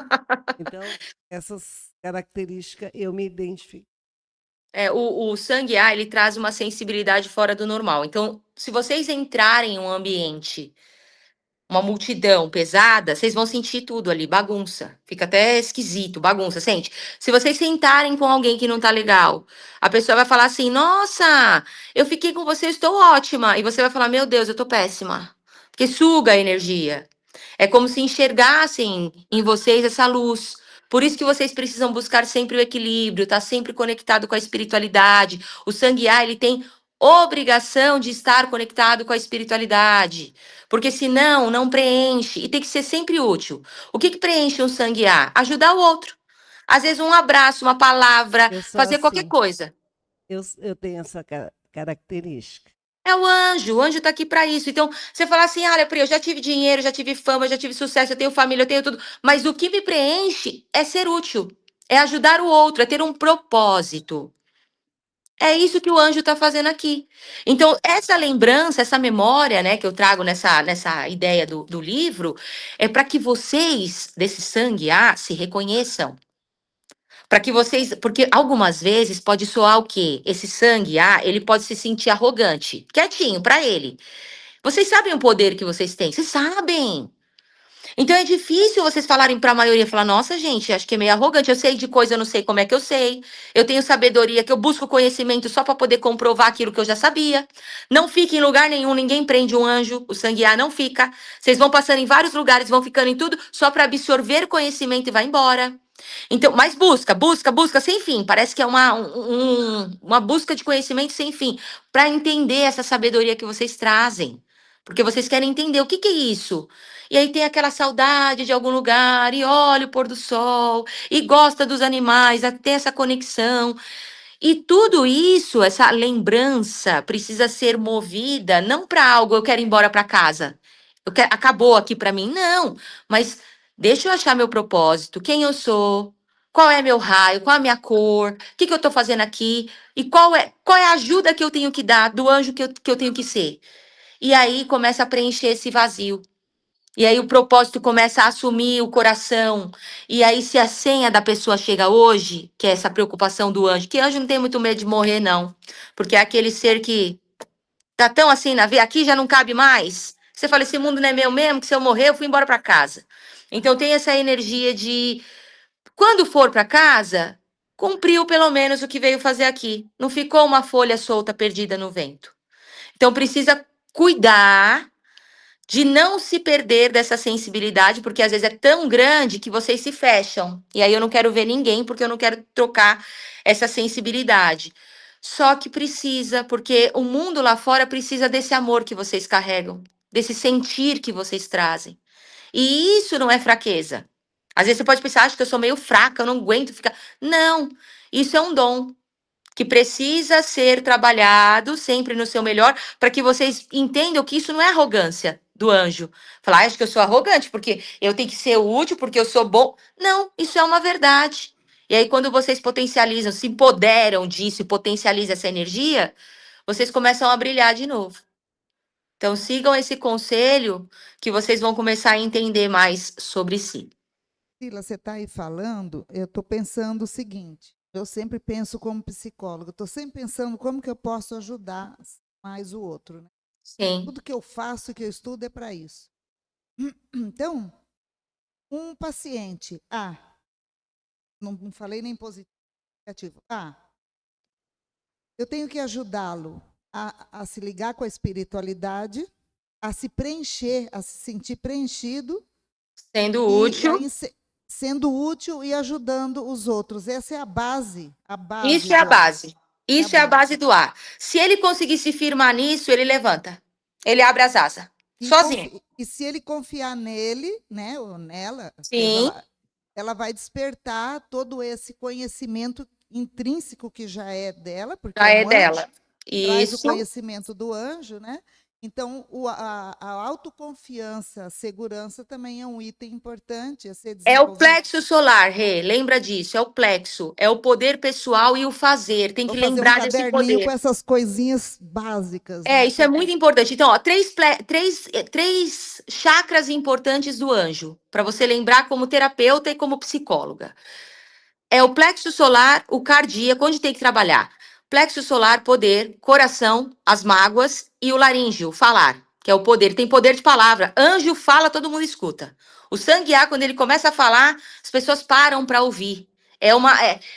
Então, essas características eu me identifico. O sangue A, ele traz uma sensibilidade fora do normal. Então, se vocês entrarem em um ambiente, uma multidão pesada, vocês vão sentir tudo ali, bagunça. Fica até esquisito, bagunça, sente? Se vocês sentarem com alguém que não tá legal, a pessoa vai falar assim: Nossa, eu fiquei com você, eu estou ótima. E você vai falar: Meu Deus, eu tô péssima. Porque suga a energia. É como se enxergassem em vocês essa luz. Por isso que vocês precisam buscar sempre o equilíbrio, estar sempre conectado com a espiritualidade. O sangue A, ele tem obrigação de estar conectado com a espiritualidade. Porque senão não preenche e tem que ser sempre útil. O que preenche um sangue A? Ajudar o outro. Às vezes um abraço, uma palavra, Eu sou fazer qualquer assim. coisa. Eu tenho essa característica. É o anjo tá aqui para isso. Então, você fala assim: olha, Pri, eu já tive dinheiro, já tive fama, já tive sucesso, eu tenho família, eu tenho tudo. Mas o que me preenche é ser útil, é ajudar o outro, é ter um propósito. É isso que o anjo está fazendo aqui. Então, essa lembrança, essa memória, né, que eu trago nessa ideia do livro, é para que vocês, desse sangue A, se reconheçam. Para que vocês. Porque algumas vezes pode soar o quê? Esse sangue A, ele pode se sentir arrogante, quietinho, para ele. Vocês sabem o poder que vocês têm? Vocês sabem. Então é difícil vocês falarem para a maioria, falar, nossa, gente, acho que é meio arrogante, eu sei de coisa, eu não sei como é que eu sei. Eu tenho sabedoria, que eu busco conhecimento só para poder comprovar aquilo que eu já sabia. Não fica em lugar nenhum, ninguém prende um anjo, o sangue A não fica. Vocês vão passando em vários lugares, vão ficando em tudo, só para absorver conhecimento e vai embora. Então, mas busca sem fim. Parece que é uma busca de conhecimento sem fim, para entender essa sabedoria que vocês trazem. Porque vocês querem entender o que é isso. E aí tem aquela saudade de algum lugar, e olha o pôr do sol, e gosta dos animais, tem essa conexão. E tudo isso, essa lembrança, precisa ser movida não para algo, eu quero ir embora para casa. Acabou aqui para mim. Não, mas deixa eu achar meu propósito, quem eu sou, qual é meu raio, qual é a minha cor, o que eu estou fazendo aqui, e qual é a ajuda que eu tenho que dar, do anjo que eu tenho que ser. e aí começa a preencher esse vazio. E aí o propósito começa a assumir o coração. E aí, se a senha da pessoa chega hoje, que é essa preocupação do anjo, que anjo não tem muito medo de morrer, não. Porque é aquele ser que tá tão assim na vida, aqui já não cabe mais. Você fala, esse mundo não é meu mesmo, que se eu morrer, eu fui embora para casa. Então tem essa energia de, quando for para casa, cumpriu pelo menos o que veio fazer aqui. Não ficou uma folha solta perdida no vento. Então precisa cuidar de não se perder dessa sensibilidade, porque às vezes é tão grande que vocês se fecham. E aí eu não quero ver ninguém, porque eu não quero trocar essa sensibilidade. Só que precisa, porque o mundo lá fora precisa desse amor que vocês carregam, desse sentir que vocês trazem. E isso não é fraqueza. Às vezes você pode pensar, acho que eu sou meio fraca, eu não aguento ficar. Não, isso é um dom que precisa ser trabalhado sempre no seu melhor, para que vocês entendam que isso não é arrogância do anjo. Falar, acho que eu sou arrogante, porque eu tenho que ser útil, porque eu sou bom. Não, isso é uma verdade. E aí, quando vocês potencializam, se empoderam disso e potencializam essa energia, vocês começam a brilhar de novo. Então, sigam esse conselho que vocês vão começar a entender mais sobre si. Priscila, você está aí falando, eu estou pensando o seguinte, eu sempre penso como psicóloga, estou sempre pensando como que eu posso ajudar mais o outro. Né? Sim. Tudo que eu faço e que eu estudo é para isso. Então, um paciente, não falei nem positivo, negativo, eu tenho que ajudá-lo a se ligar com a espiritualidade, a se preencher, a se sentir preenchido. Sendo útil. Sendo útil e ajudando os outros. Essa é a base. Isso é a base. Isso é a base do ar. Se ele conseguir se firmar nisso, ele levanta. Ele abre as asas. Sozinho. E se ele confiar nele, né, ou nela, Sim. Ela vai despertar todo esse conhecimento intrínseco que já é dela, porque Já é é dela. Traz Isso. o conhecimento do anjo, né? Então, a autoconfiança, a segurança também é um item importante a ser É o desenvolvido. plexo solar, Rê. Lembra disso. É o plexo. É o poder pessoal e o fazer. Tem que lembrar desse poder. Caderninho com essas coisinhas básicas. Né? Isso é muito importante. Então, ó, três chakras importantes do anjo, para você lembrar como terapeuta e como psicóloga. É o plexo solar, o cardíaco, onde tem que trabalhar. Plexo solar, poder, coração, as mágoas e o laríngeo, falar, que é o poder. Tem poder de palavra. Anjo fala, todo mundo escuta. O sanguear, quando ele começa a falar, as pessoas param para ouvir.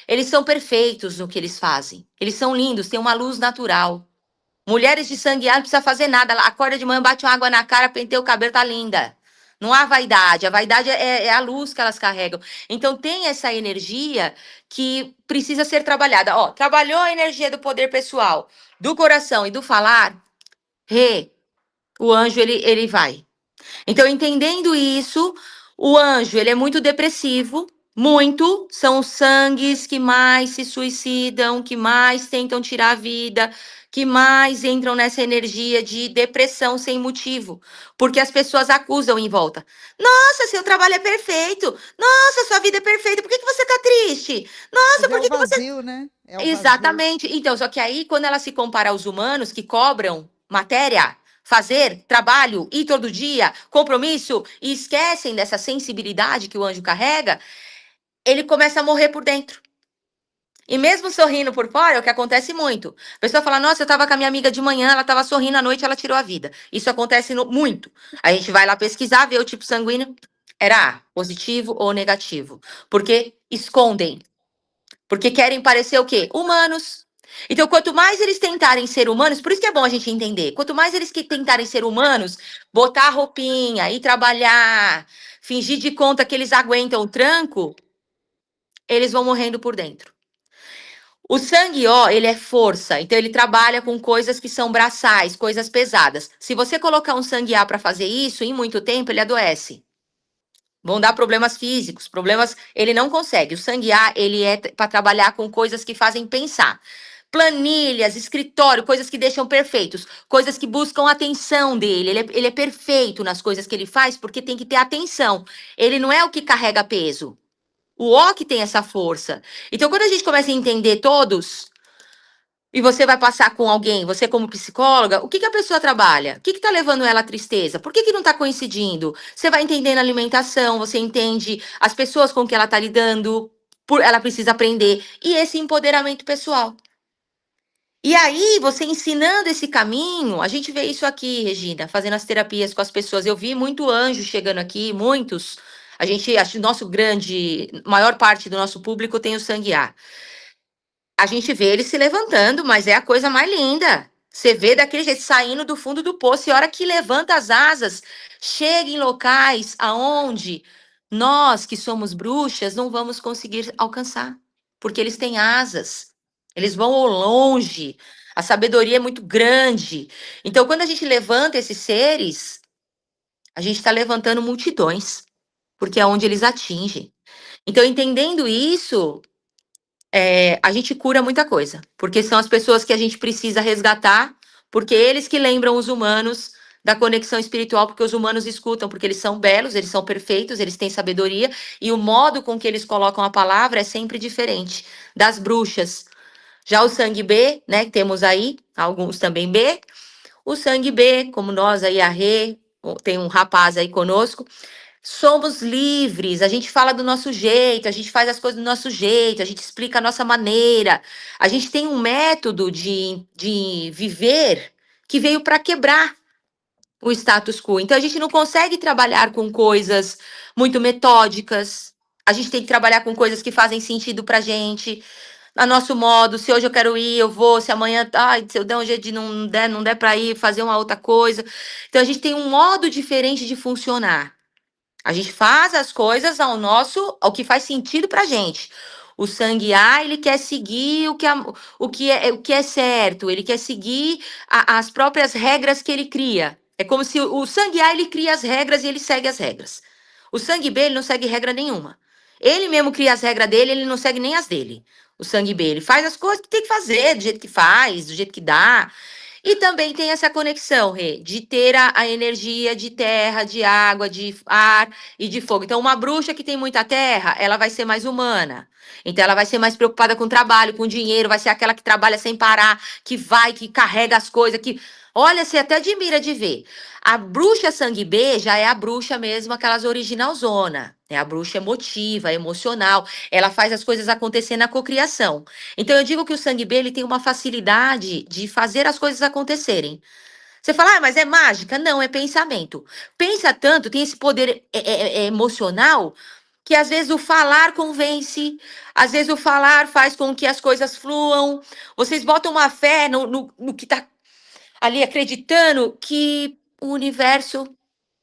Eles são perfeitos no que eles fazem. Eles são lindos, têm uma luz natural. Mulheres de sanguear não precisa fazer nada. Ela acorda de manhã, bate uma água na cara, penteia o cabelo, tá linda. Não há vaidade. A vaidade é a luz que elas carregam. Então tem essa energia que precisa ser trabalhada. Ó, trabalhou a energia do poder pessoal, do coração e do falar, o anjo ele vai. Então, entendendo isso, o anjo, ele é muito depressivo, muito, são os sangues que mais se suicidam, que mais tentam tirar a vida, que mais entram nessa energia de depressão sem motivo, porque as pessoas acusam em volta. Nossa, seu trabalho é perfeito. Nossa, sua vida é perfeita. Por que você tá triste? Nossa, por que vazio, você... né? Exatamente. Vazio. Então, só que aí, quando ela se compara aos humanos que cobram matéria, fazer, trabalho, ir todo dia, compromisso, e esquecem dessa sensibilidade que o anjo carrega, ele começa a morrer por dentro. E mesmo sorrindo por fora, é o que acontece muito. A pessoa fala, nossa, eu tava com a minha amiga de manhã, ela tava sorrindo, à noite ela tirou a vida. Isso acontece muito. A gente vai lá pesquisar, ver o tipo sanguíneo, era A, positivo ou negativo. Porque escondem. Porque querem parecer o quê? Humanos. Então, quanto mais eles tentarem ser humanos, por isso que é bom a gente entender, quanto mais eles tentarem ser humanos, botar a roupinha, ir trabalhar, fingir de conta que eles aguentam o tranco, eles vão morrendo por dentro. O sangue, ó, ele é força, então ele trabalha com coisas que são braçais, coisas pesadas. Se você colocar um sangue A para fazer isso, em muito tempo ele adoece. Vão dar problemas físicos, problemas. Ele não consegue. O sangue A, ele é para trabalhar com coisas que fazem pensar. Planilhas, escritório, coisas que deixam perfeitos, coisas que buscam a atenção dele. Ele é perfeito nas coisas que ele faz porque tem que ter atenção. Ele não é o que carrega peso. O O que tem essa força. Então, quando a gente começa a entender todos e você vai passar com alguém, você como psicóloga, o que a pessoa trabalha? O que está levando ela à tristeza? Por que não está coincidindo? Você vai entendendo a alimentação, você entende as pessoas com que ela está lidando, ela precisa aprender. E esse empoderamento pessoal. E aí, você ensinando esse caminho, a gente vê isso aqui, Regina, fazendo as terapias com as pessoas. Eu vi muito anjo chegando aqui, muitos. A gente, acho que maior parte do nosso público tem o sangue A. A gente vê ele se levantando, mas é a coisa mais linda. Você vê daquele jeito, saindo do fundo do poço, e a hora que levanta as asas, chega em locais aonde nós, que somos bruxas, não vamos conseguir alcançar, porque eles têm asas, eles vão ao longe, a sabedoria é muito grande. Então, quando a gente levanta esses seres, a gente está levantando multidões, porque é onde eles atingem. Então, entendendo isso, a gente cura muita coisa, porque são as pessoas que a gente precisa resgatar, porque eles que lembram os humanos da conexão espiritual, porque os humanos escutam, porque eles são belos, eles são perfeitos, eles têm sabedoria, e o modo com que eles colocam a palavra é sempre diferente das bruxas. Já o sangue B, né, que temos aí, alguns também B, o sangue B, como nós aí, a Rê, tem um rapaz aí conosco, somos livres, a gente fala do nosso jeito, a gente faz as coisas do nosso jeito, a gente explica a nossa maneira. A gente tem um método de viver que veio para quebrar o status quo. Então a gente não consegue trabalhar com coisas muito metódicas. A gente tem que trabalhar com coisas que fazem sentido pra gente, a nosso modo. Se hoje eu quero ir, eu vou. Se amanhã, ai, se eu der um jeito de não der para ir, fazer uma outra coisa. Então a gente tem um modo diferente de funcionar. A gente faz as coisas ao que faz sentido pra gente. O sangue A, ele quer seguir o que é certo, ele quer seguir as próprias regras que ele cria. É como se o sangue A, ele cria as regras e ele segue as regras. O sangue B, ele não segue regra nenhuma. Ele mesmo cria as regras dele, ele não segue nem as dele. O sangue B, ele faz as coisas que tem que fazer, do jeito que faz, do jeito que dá. E também tem essa conexão, Rê, de ter a energia de terra, de água, de ar e de fogo. Então, uma bruxa que tem muita terra, ela vai ser mais humana. Então, ela vai ser mais preocupada com o trabalho, com o dinheiro, vai ser aquela que trabalha sem parar, que vai, que carrega as coisas, que. Olha, você até admira de ver. A bruxa sangue B já é a bruxa mesmo, aquelas originalzona. É a bruxa emotiva, emocional. Ela faz as coisas acontecer na cocriação. Então, eu digo que o sangue B ele tem uma facilidade de fazer as coisas acontecerem. Você fala, mas é mágica? Não, é pensamento. Pensa tanto, tem esse poder emocional, que às vezes o falar convence, às vezes o falar faz com que as coisas fluam. Vocês botam uma fé no que está ali acreditando que o universo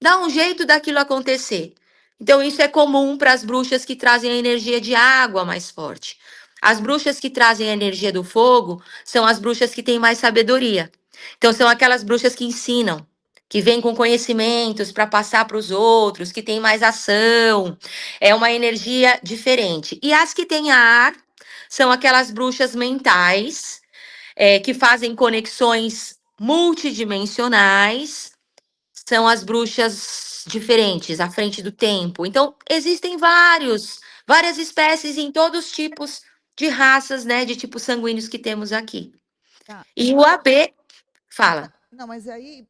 dá um jeito daquilo acontecer. Então, isso é comum para as bruxas que trazem a energia de água mais forte. As bruxas que trazem a energia do fogo são as bruxas que têm mais sabedoria. Então, são aquelas bruxas que ensinam, que vêm com conhecimentos para passar para os outros, que têm mais ação. É uma energia diferente. E as que têm ar são aquelas bruxas mentais, que fazem conexões multidimensionais, são as bruxas diferentes, à frente do tempo. Então, existem várias espécies em todos os tipos de raças, né, de tipos sanguíneos que temos aqui. Tá. E o AB, fala. Não, mas aí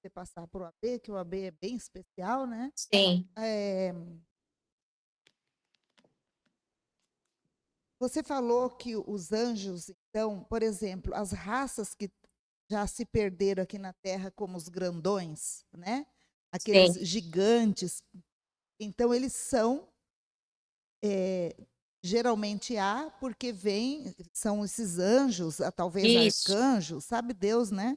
você passar para o AB, que o AB é bem especial, né? Sim, Você falou que os anjos, então, por exemplo, as raças que já se perderam aqui na Terra, como os grandões, né? Aqueles sim, gigantes. Então, eles são geralmente há, porque são esses anjos, talvez isso. arcanjos, sabe Deus, né?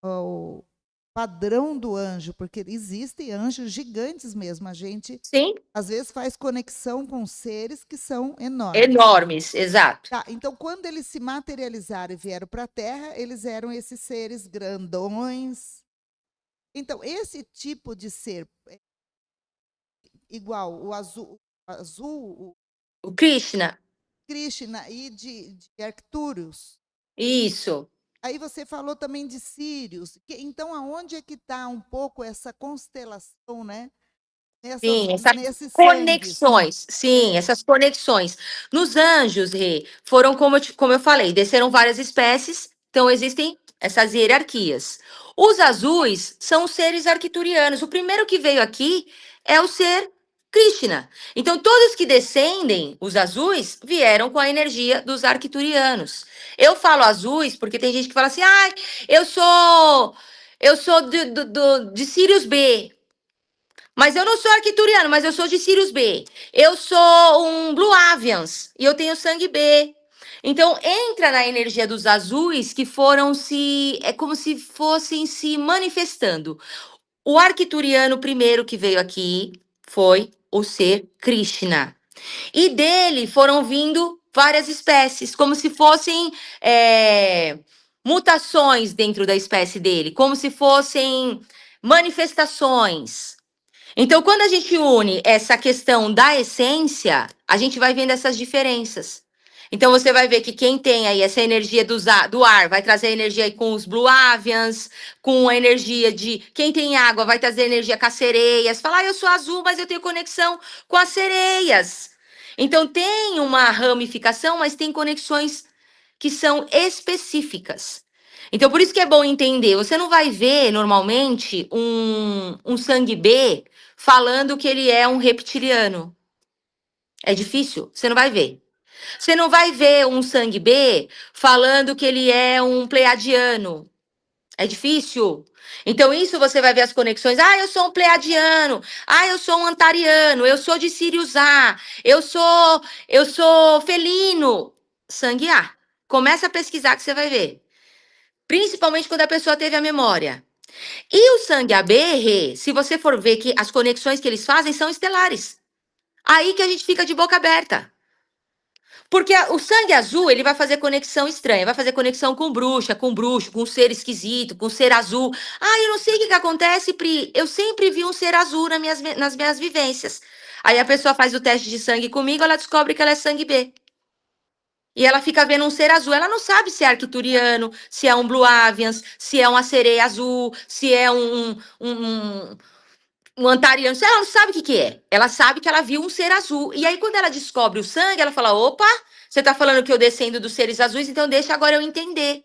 O padrão do anjo, porque existem anjos gigantes mesmo. A gente, Sim, às vezes, faz conexão com seres que são enormes. enormes, exato. Tá, então, quando eles se materializaram e vieram para a Terra, eles eram esses seres grandões. Então, esse tipo de ser, igual o O Krishna, Krishna e de Arcturus. isso. Aí você falou também de Sírios. Então, aonde é que está um pouco essa constelação, né? Sim, essas nesses sangues. conexões, sim, essas conexões. Nos anjos, Rê, foram como eu falei, desceram várias espécies, então existem essas hierarquias. Os azuis são os seres arcturianos. O primeiro que veio aqui é o ser Krishna. Então, todos que descendem, os azuis, vieram com a energia dos arcturianos. Eu falo azuis porque tem gente que fala assim, ah, eu sou de Sirius B. Mas eu não sou arcturiano, mas eu sou de Sirius B. Eu sou um Blue Avians e eu tenho sangue B. Então entra na energia dos azuis que foram é como se fossem se manifestando. O arcturiano primeiro que veio aqui foi o ser Krishna. E dele foram vindo várias espécies, como se fossem mutações dentro da espécie dele, como se fossem manifestações. Então, quando a gente une essa questão da essência, a gente vai vendo essas diferenças. Então, você vai ver que quem tem aí essa energia do ar vai trazer energia aí com os Blue Avians, com a energia de quem tem água vai trazer energia com as sereias. Falar, eu sou azul, mas eu tenho conexão com as sereias. Então, tem uma ramificação, mas tem conexões que são específicas. Então, por isso que é bom entender. Você não vai ver, normalmente, um sangue B falando que ele é um reptiliano. É difícil, você não vai ver. Você não vai ver um sangue B falando que ele é um pleiadiano. É difícil. Então, isso você vai ver as conexões. Ah, eu sou um pleiadiano. Ah, eu sou um antariano. Eu sou de Sirius A. Eu sou felino. Sangue A. Começa a pesquisar que você vai ver. Principalmente quando a pessoa teve a memória. E o sangue AB, se você for ver que as conexões que eles fazem são estelares. Aí que a gente fica de boca aberta. Porque o sangue azul, ele vai fazer conexão estranha, vai fazer conexão com bruxa, com bruxo, com ser esquisito, com ser azul. Ah, eu não sei o que acontece, Pri. Eu sempre vi um ser azul nas minhas vivências. Aí a pessoa faz o teste de sangue comigo, ela descobre que ela é sangue B. E ela fica vendo um ser azul. Ela não sabe se é arcturiano, se é um Blue Avians, se é uma sereia azul, se é um antariano. Ela não sabe o que é. Ela sabe que ela viu um ser azul. E aí, quando ela descobre o sangue, ela fala: opa, você tá falando que eu descendo dos seres azuis, então deixa agora eu entender.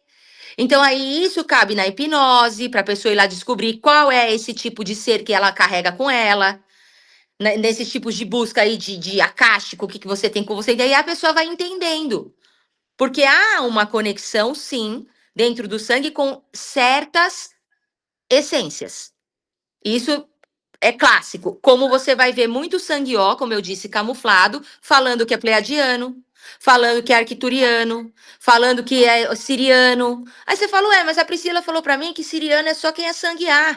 Então, aí isso cabe na hipnose, para a pessoa ir lá descobrir qual é esse tipo de ser que ela carrega com ela. Nesses tipos de busca aí de acástico, o que você tem com você. E daí a pessoa vai entendendo. Porque há uma conexão, sim, dentro do sangue com certas essências. Isso é clássico. Como você vai ver muito sangue ó, como eu disse, camuflado, falando que é pleiadiano, falando que é arcturiano, falando que é siriano. Aí você fala, ué, mas a Priscila falou pra mim que siriano é só quem é sangue A.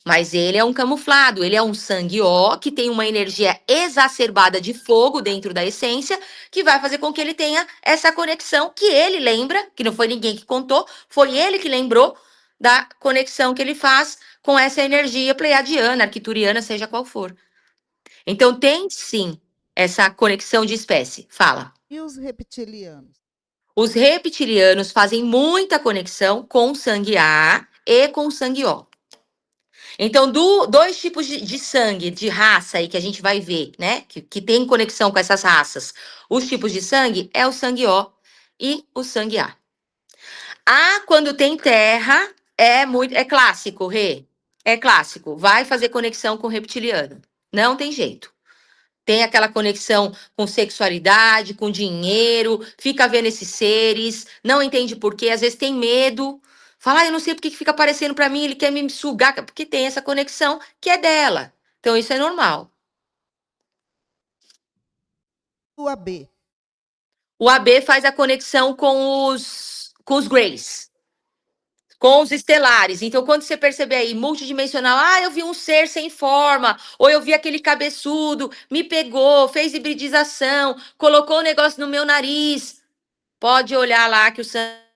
Mas ele é um camuflado, ele é um sangue ó, que tem uma energia exacerbada de fogo dentro da essência, que vai fazer com que ele tenha essa conexão que ele lembra, que não foi ninguém que contou, foi ele que lembrou da conexão que ele faz com essa energia pleiadiana, arcturiana, seja qual for. Então tem sim essa conexão de espécie. Fala. E os reptilianos? Os reptilianos fazem muita conexão com sangue A e com sangue O. Então, dois tipos de sangue, de raça aí que a gente vai ver, né? Que tem conexão com essas raças. Os tipos de sangue é o sangue O e o sangue A. A, quando tem terra, é clássico, Rê. É clássico. Vai fazer conexão com o reptiliano. Não tem jeito. Tem aquela conexão com sexualidade, com dinheiro, fica vendo esses seres, não entende por quê, às vezes tem medo. Fala, eu não sei por que fica aparecendo para mim, ele quer me sugar, porque tem essa conexão que é dela. Então isso é normal. O AB? O AB faz a conexão com os Greys, com os estelares. Então, quando você perceber aí, multidimensional, eu vi um ser sem forma, ou eu vi aquele cabeçudo, me pegou, fez hibridização, colocou o negócio no meu nariz. Pode olhar lá que o sangue.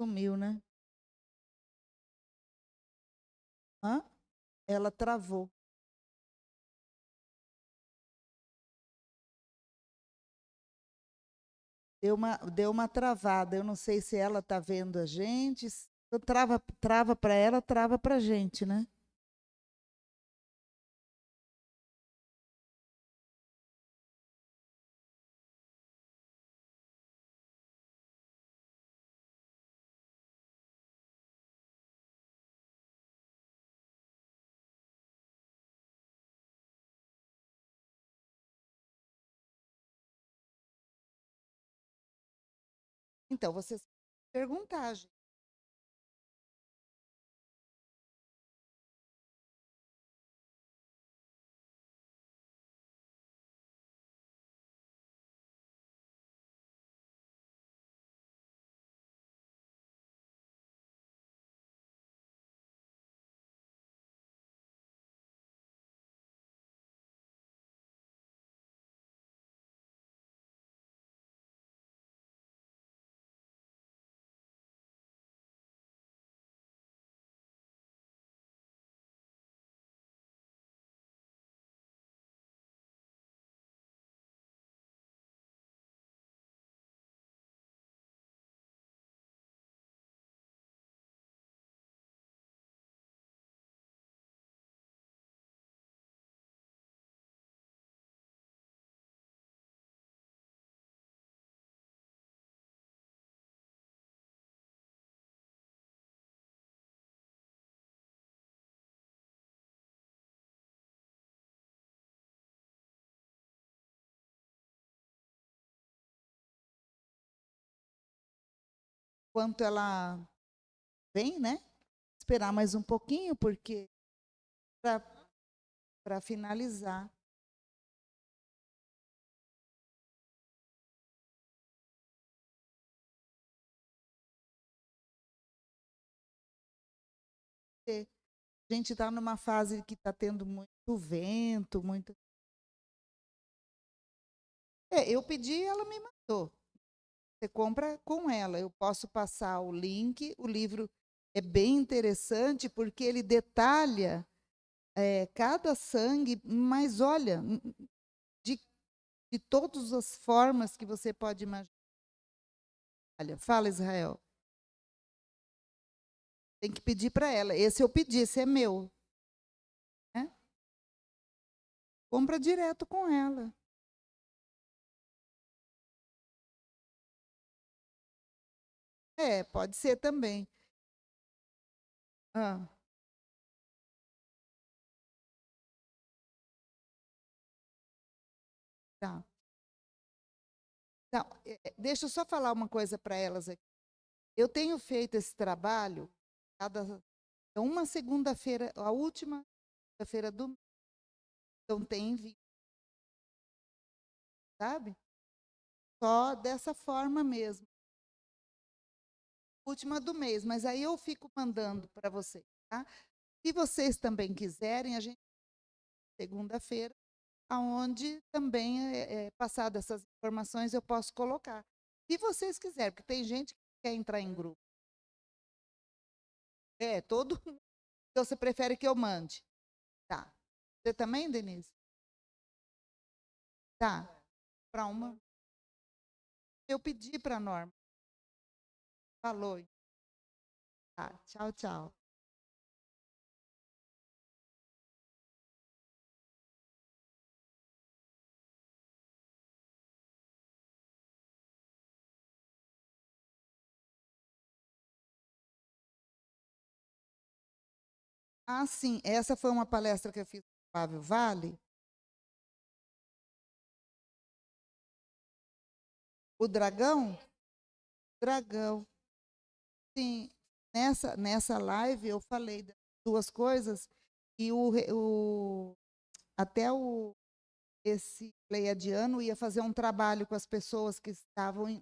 Sumiu, né? Hã? Ela travou. Deu uma travada. Eu não sei se ela está vendo a gente. Então, trava para ela, trava para a gente, né? Então, vocês perguntar, gente. Enquanto ela vem, né? Esperar mais um pouquinho, porque para finalizar. A gente está numa fase que está tendo muito vento, muito. Eu pedi, ela me mandou. Você compra com ela. Eu posso passar o link. O livro é bem interessante porque ele detalha cada sangue, mas olha, de, de todas as formas que você pode imaginar. Olha, fala, Israel. Tem que pedir para ela. Esse eu pedi, esse é meu. Né? Compra direto com ela. Pode ser também. Ah. Tá. Então, deixa eu só falar uma coisa para elas aqui. Eu tenho feito esse trabalho uma segunda-feira, a última segunda-feira do mês. Então tem vídeo, sabe? Só dessa forma mesmo. Última do mês, mas aí eu fico mandando para vocês, tá? Se vocês também quiserem, a gente segunda-feira, aonde também passado essas informações eu posso colocar. Se vocês quiserem, porque tem gente que quer entrar em grupo. Todo mundo. Então você prefere que eu mande? Tá. Você também, Denise? Tá. Para uma. Eu pedi para a Norma. Falou. Tá. Tchau, tchau. Ah, sim. Essa foi uma palestra que eu fiz com o Flávio Vale. O dragão? Dragão. Sim. Nessa live eu falei duas coisas e até esse pleiadiano ia fazer um trabalho com as pessoas que estavam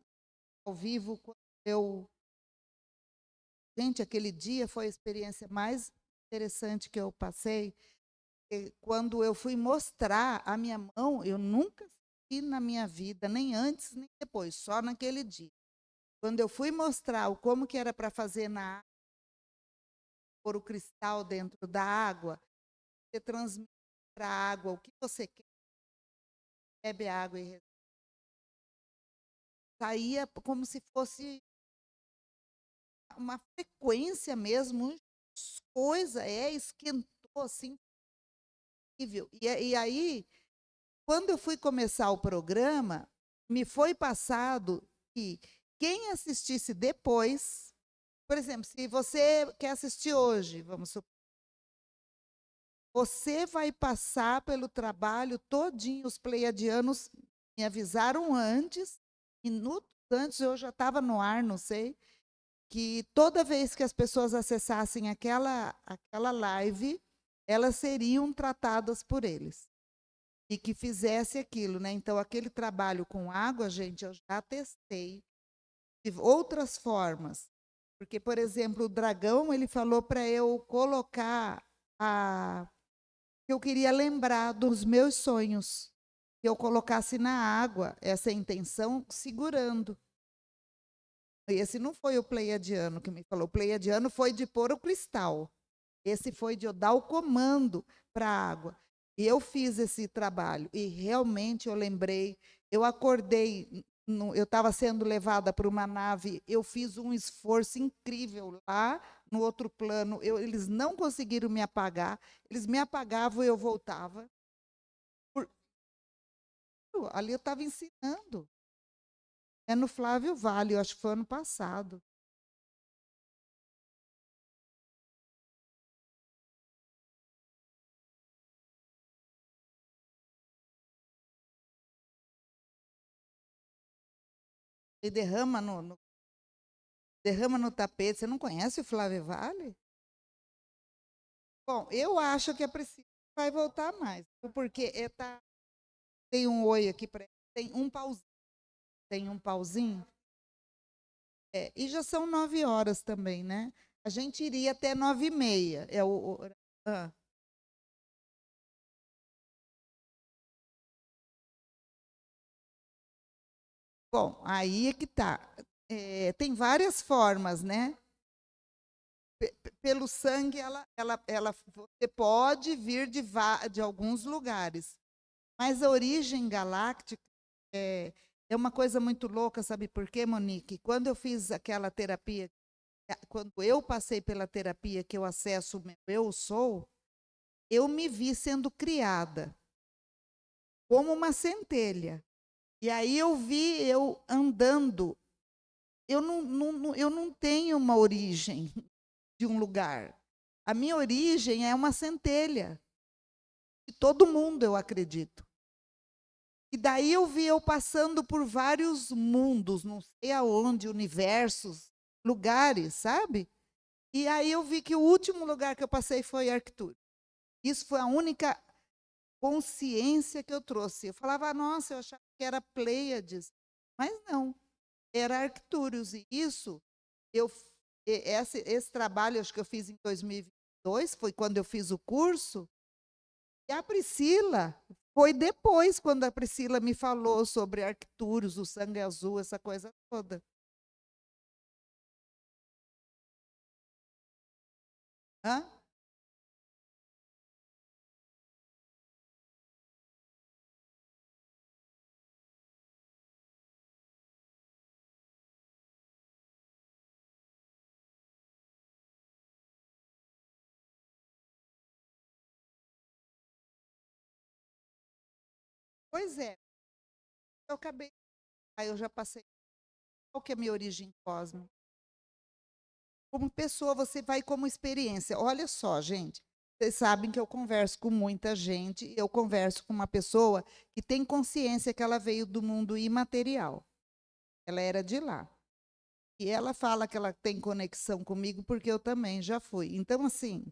ao vivo. Gente, aquele dia foi a experiência mais interessante que eu passei. Quando eu fui mostrar a minha mão, eu nunca vi na minha vida, nem antes nem depois, só naquele dia. Quando eu fui mostrar como que era para fazer na água, pôr o cristal dentro da água, você transmite para a água o que você quer, bebe a água e saía como se fosse uma frequência mesmo, coisa, esquentou assim, incrível. E aí, quando eu fui começar o programa, me foi passado que quem assistisse depois, por exemplo, se você quer assistir hoje, vamos supor, você vai passar pelo trabalho todinho. Os pleiadianos me avisaram antes, minutos antes eu já estava no ar, não sei, que toda vez que as pessoas acessassem aquela live, elas seriam tratadas por eles. E que fizesse aquilo, né? Então, aquele trabalho com água, gente, eu já testei de outras formas. Porque, por exemplo, o Dragão, ele falou para eu colocar que eu queria lembrar dos meus sonhos, que eu colocasse na água essa intenção segurando. Esse não foi o pleiadiano que me falou. O pleiadiano foi de pôr o cristal. Esse foi de eu dar o comando para a água. E eu fiz esse trabalho. E realmente eu lembrei, eu acordei, eu estava sendo levada para uma nave, eu fiz um esforço incrível lá no outro plano. Eles não conseguiram me apagar, eles me apagavam e eu voltava. Ali eu estava ensinando. É no Flávio Vale, eu acho que foi ano passado. E derrama no tapete. Você não conhece o Flávio Vale? Bom, eu acho que a Priscila vai voltar mais, porque tem um oi aqui para tem um pauzinho, e já são 9 horas também, né? A gente iria até 9h30. Ah. Bom, aí é que tá. Tem várias formas, né? Pelo sangue, você pode vir de alguns lugares, mas a origem galáctica é uma coisa muito louca, sabe por quê, Monique? Quando eu fiz aquela terapia, quando eu passei pela terapia que eu acesso o meu eu sou, eu me vi sendo criada como uma centelha. E aí eu vi eu andando. Eu não tenho uma origem de um lugar. A minha origem é uma centelha. De todo mundo, eu acredito. E daí eu vi eu passando por vários mundos, não sei aonde, universos, lugares, sabe? E aí eu vi que o último lugar que eu passei foi Arcturus. Isso foi a única consciência que eu trouxe. Eu falava, nossa, eu achava que era Pleiades. Mas não, era Arcturus. E isso, esse trabalho, acho que eu fiz em 2022, foi quando eu fiz o curso. E a Priscila, foi depois, quando a Priscila me falou sobre Arcturus, o sangue azul, essa coisa toda. Hã? Pois é, eu acabei. Aí eu já passei. Qual que é a minha origem cósmica? Como pessoa, você vai como experiência. Olha só, gente. Vocês sabem que eu converso com muita gente. Eu converso com uma pessoa que tem consciência que ela veio do mundo imaterial. Ela era de lá. E ela fala que ela tem conexão comigo porque eu também já fui. Então, assim,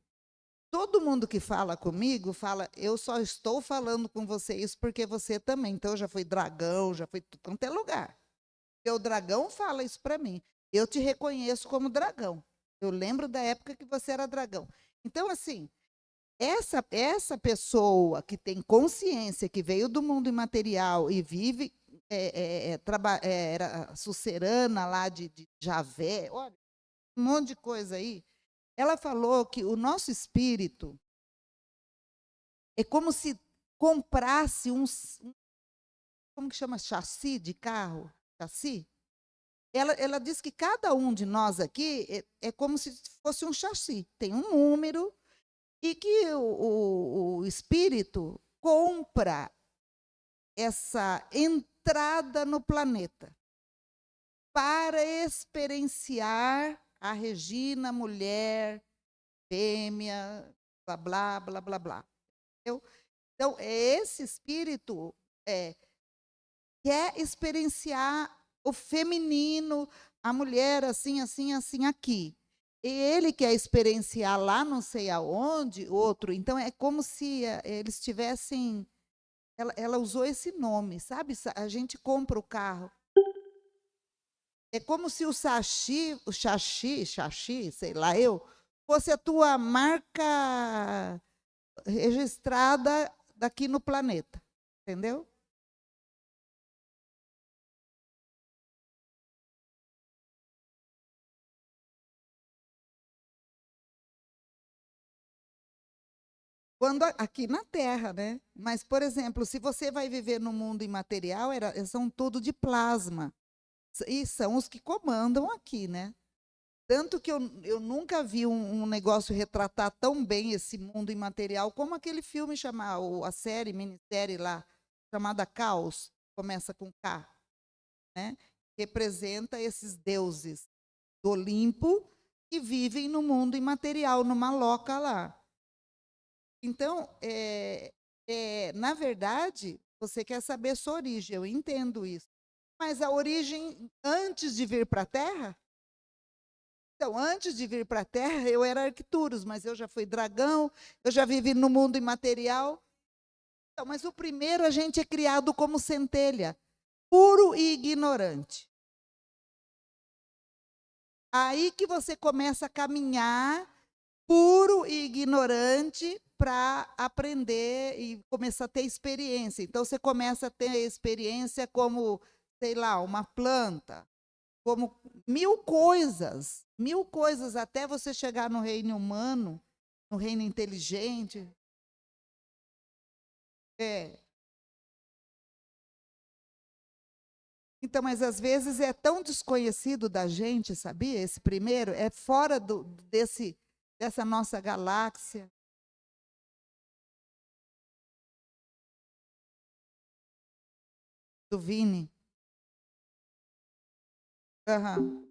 todo mundo que fala comigo fala, eu só estou falando com você isso porque você também. Então, eu já fui dragão, já fui tudo quanto é lugar. Porque o dragão fala isso para mim. Eu te reconheço como dragão. Eu lembro da época que você era dragão. Então, assim, essa pessoa que tem consciência, que veio do mundo imaterial e vive, era sucerana lá de Javé, olha, um monte de coisa aí. Ela falou que o nosso espírito é como se comprasse como que chama chassi de carro? Chassi? ela diz que cada um de nós aqui é como se fosse um chassi, tem um número, e que o espírito compra essa entrada no planeta para experienciar a Regina, mulher, fêmea, blá, blá, blá, blá, blá. Então, esse espírito quer experienciar o feminino, a mulher assim, assim, assim, aqui. E ele quer experienciar lá não sei aonde, outro. Então, é como se eles tivessem... Ela usou esse nome, sabe? A gente compra o carro. É como se o xaxi, sei lá, fosse a tua marca registrada daqui no planeta. Entendeu? Quando aqui na Terra, né? Mas, por exemplo, se você vai viver no mundo imaterial, são tudo de plasma. E são os que comandam aqui, né? Tanto que eu nunca vi um negócio retratar tão bem esse mundo imaterial como aquele filme chamado, a série, minissérie lá, chamada Caos, começa com K, né? Representa esses deuses do Olimpo que vivem no mundo imaterial, numa loca lá. Então, na verdade, você quer saber sua origem, eu entendo isso. Mas a origem antes de vir para a Terra? Então, antes de vir para a Terra, eu era Arcturus, mas eu já fui dragão, eu já vivi no mundo imaterial. Então, mas o primeiro a gente é criado como centelha, puro e ignorante. Aí que você começa a caminhar puro e ignorante para aprender e começar a ter experiência. Então, você começa a ter experiência como, sei lá, uma planta, como mil coisas, até você chegar no reino humano, no reino inteligente. Então, mas às vezes é tão desconhecido da gente, sabia? Esse primeiro é fora dessa nossa galáxia. Do Vini. Aham.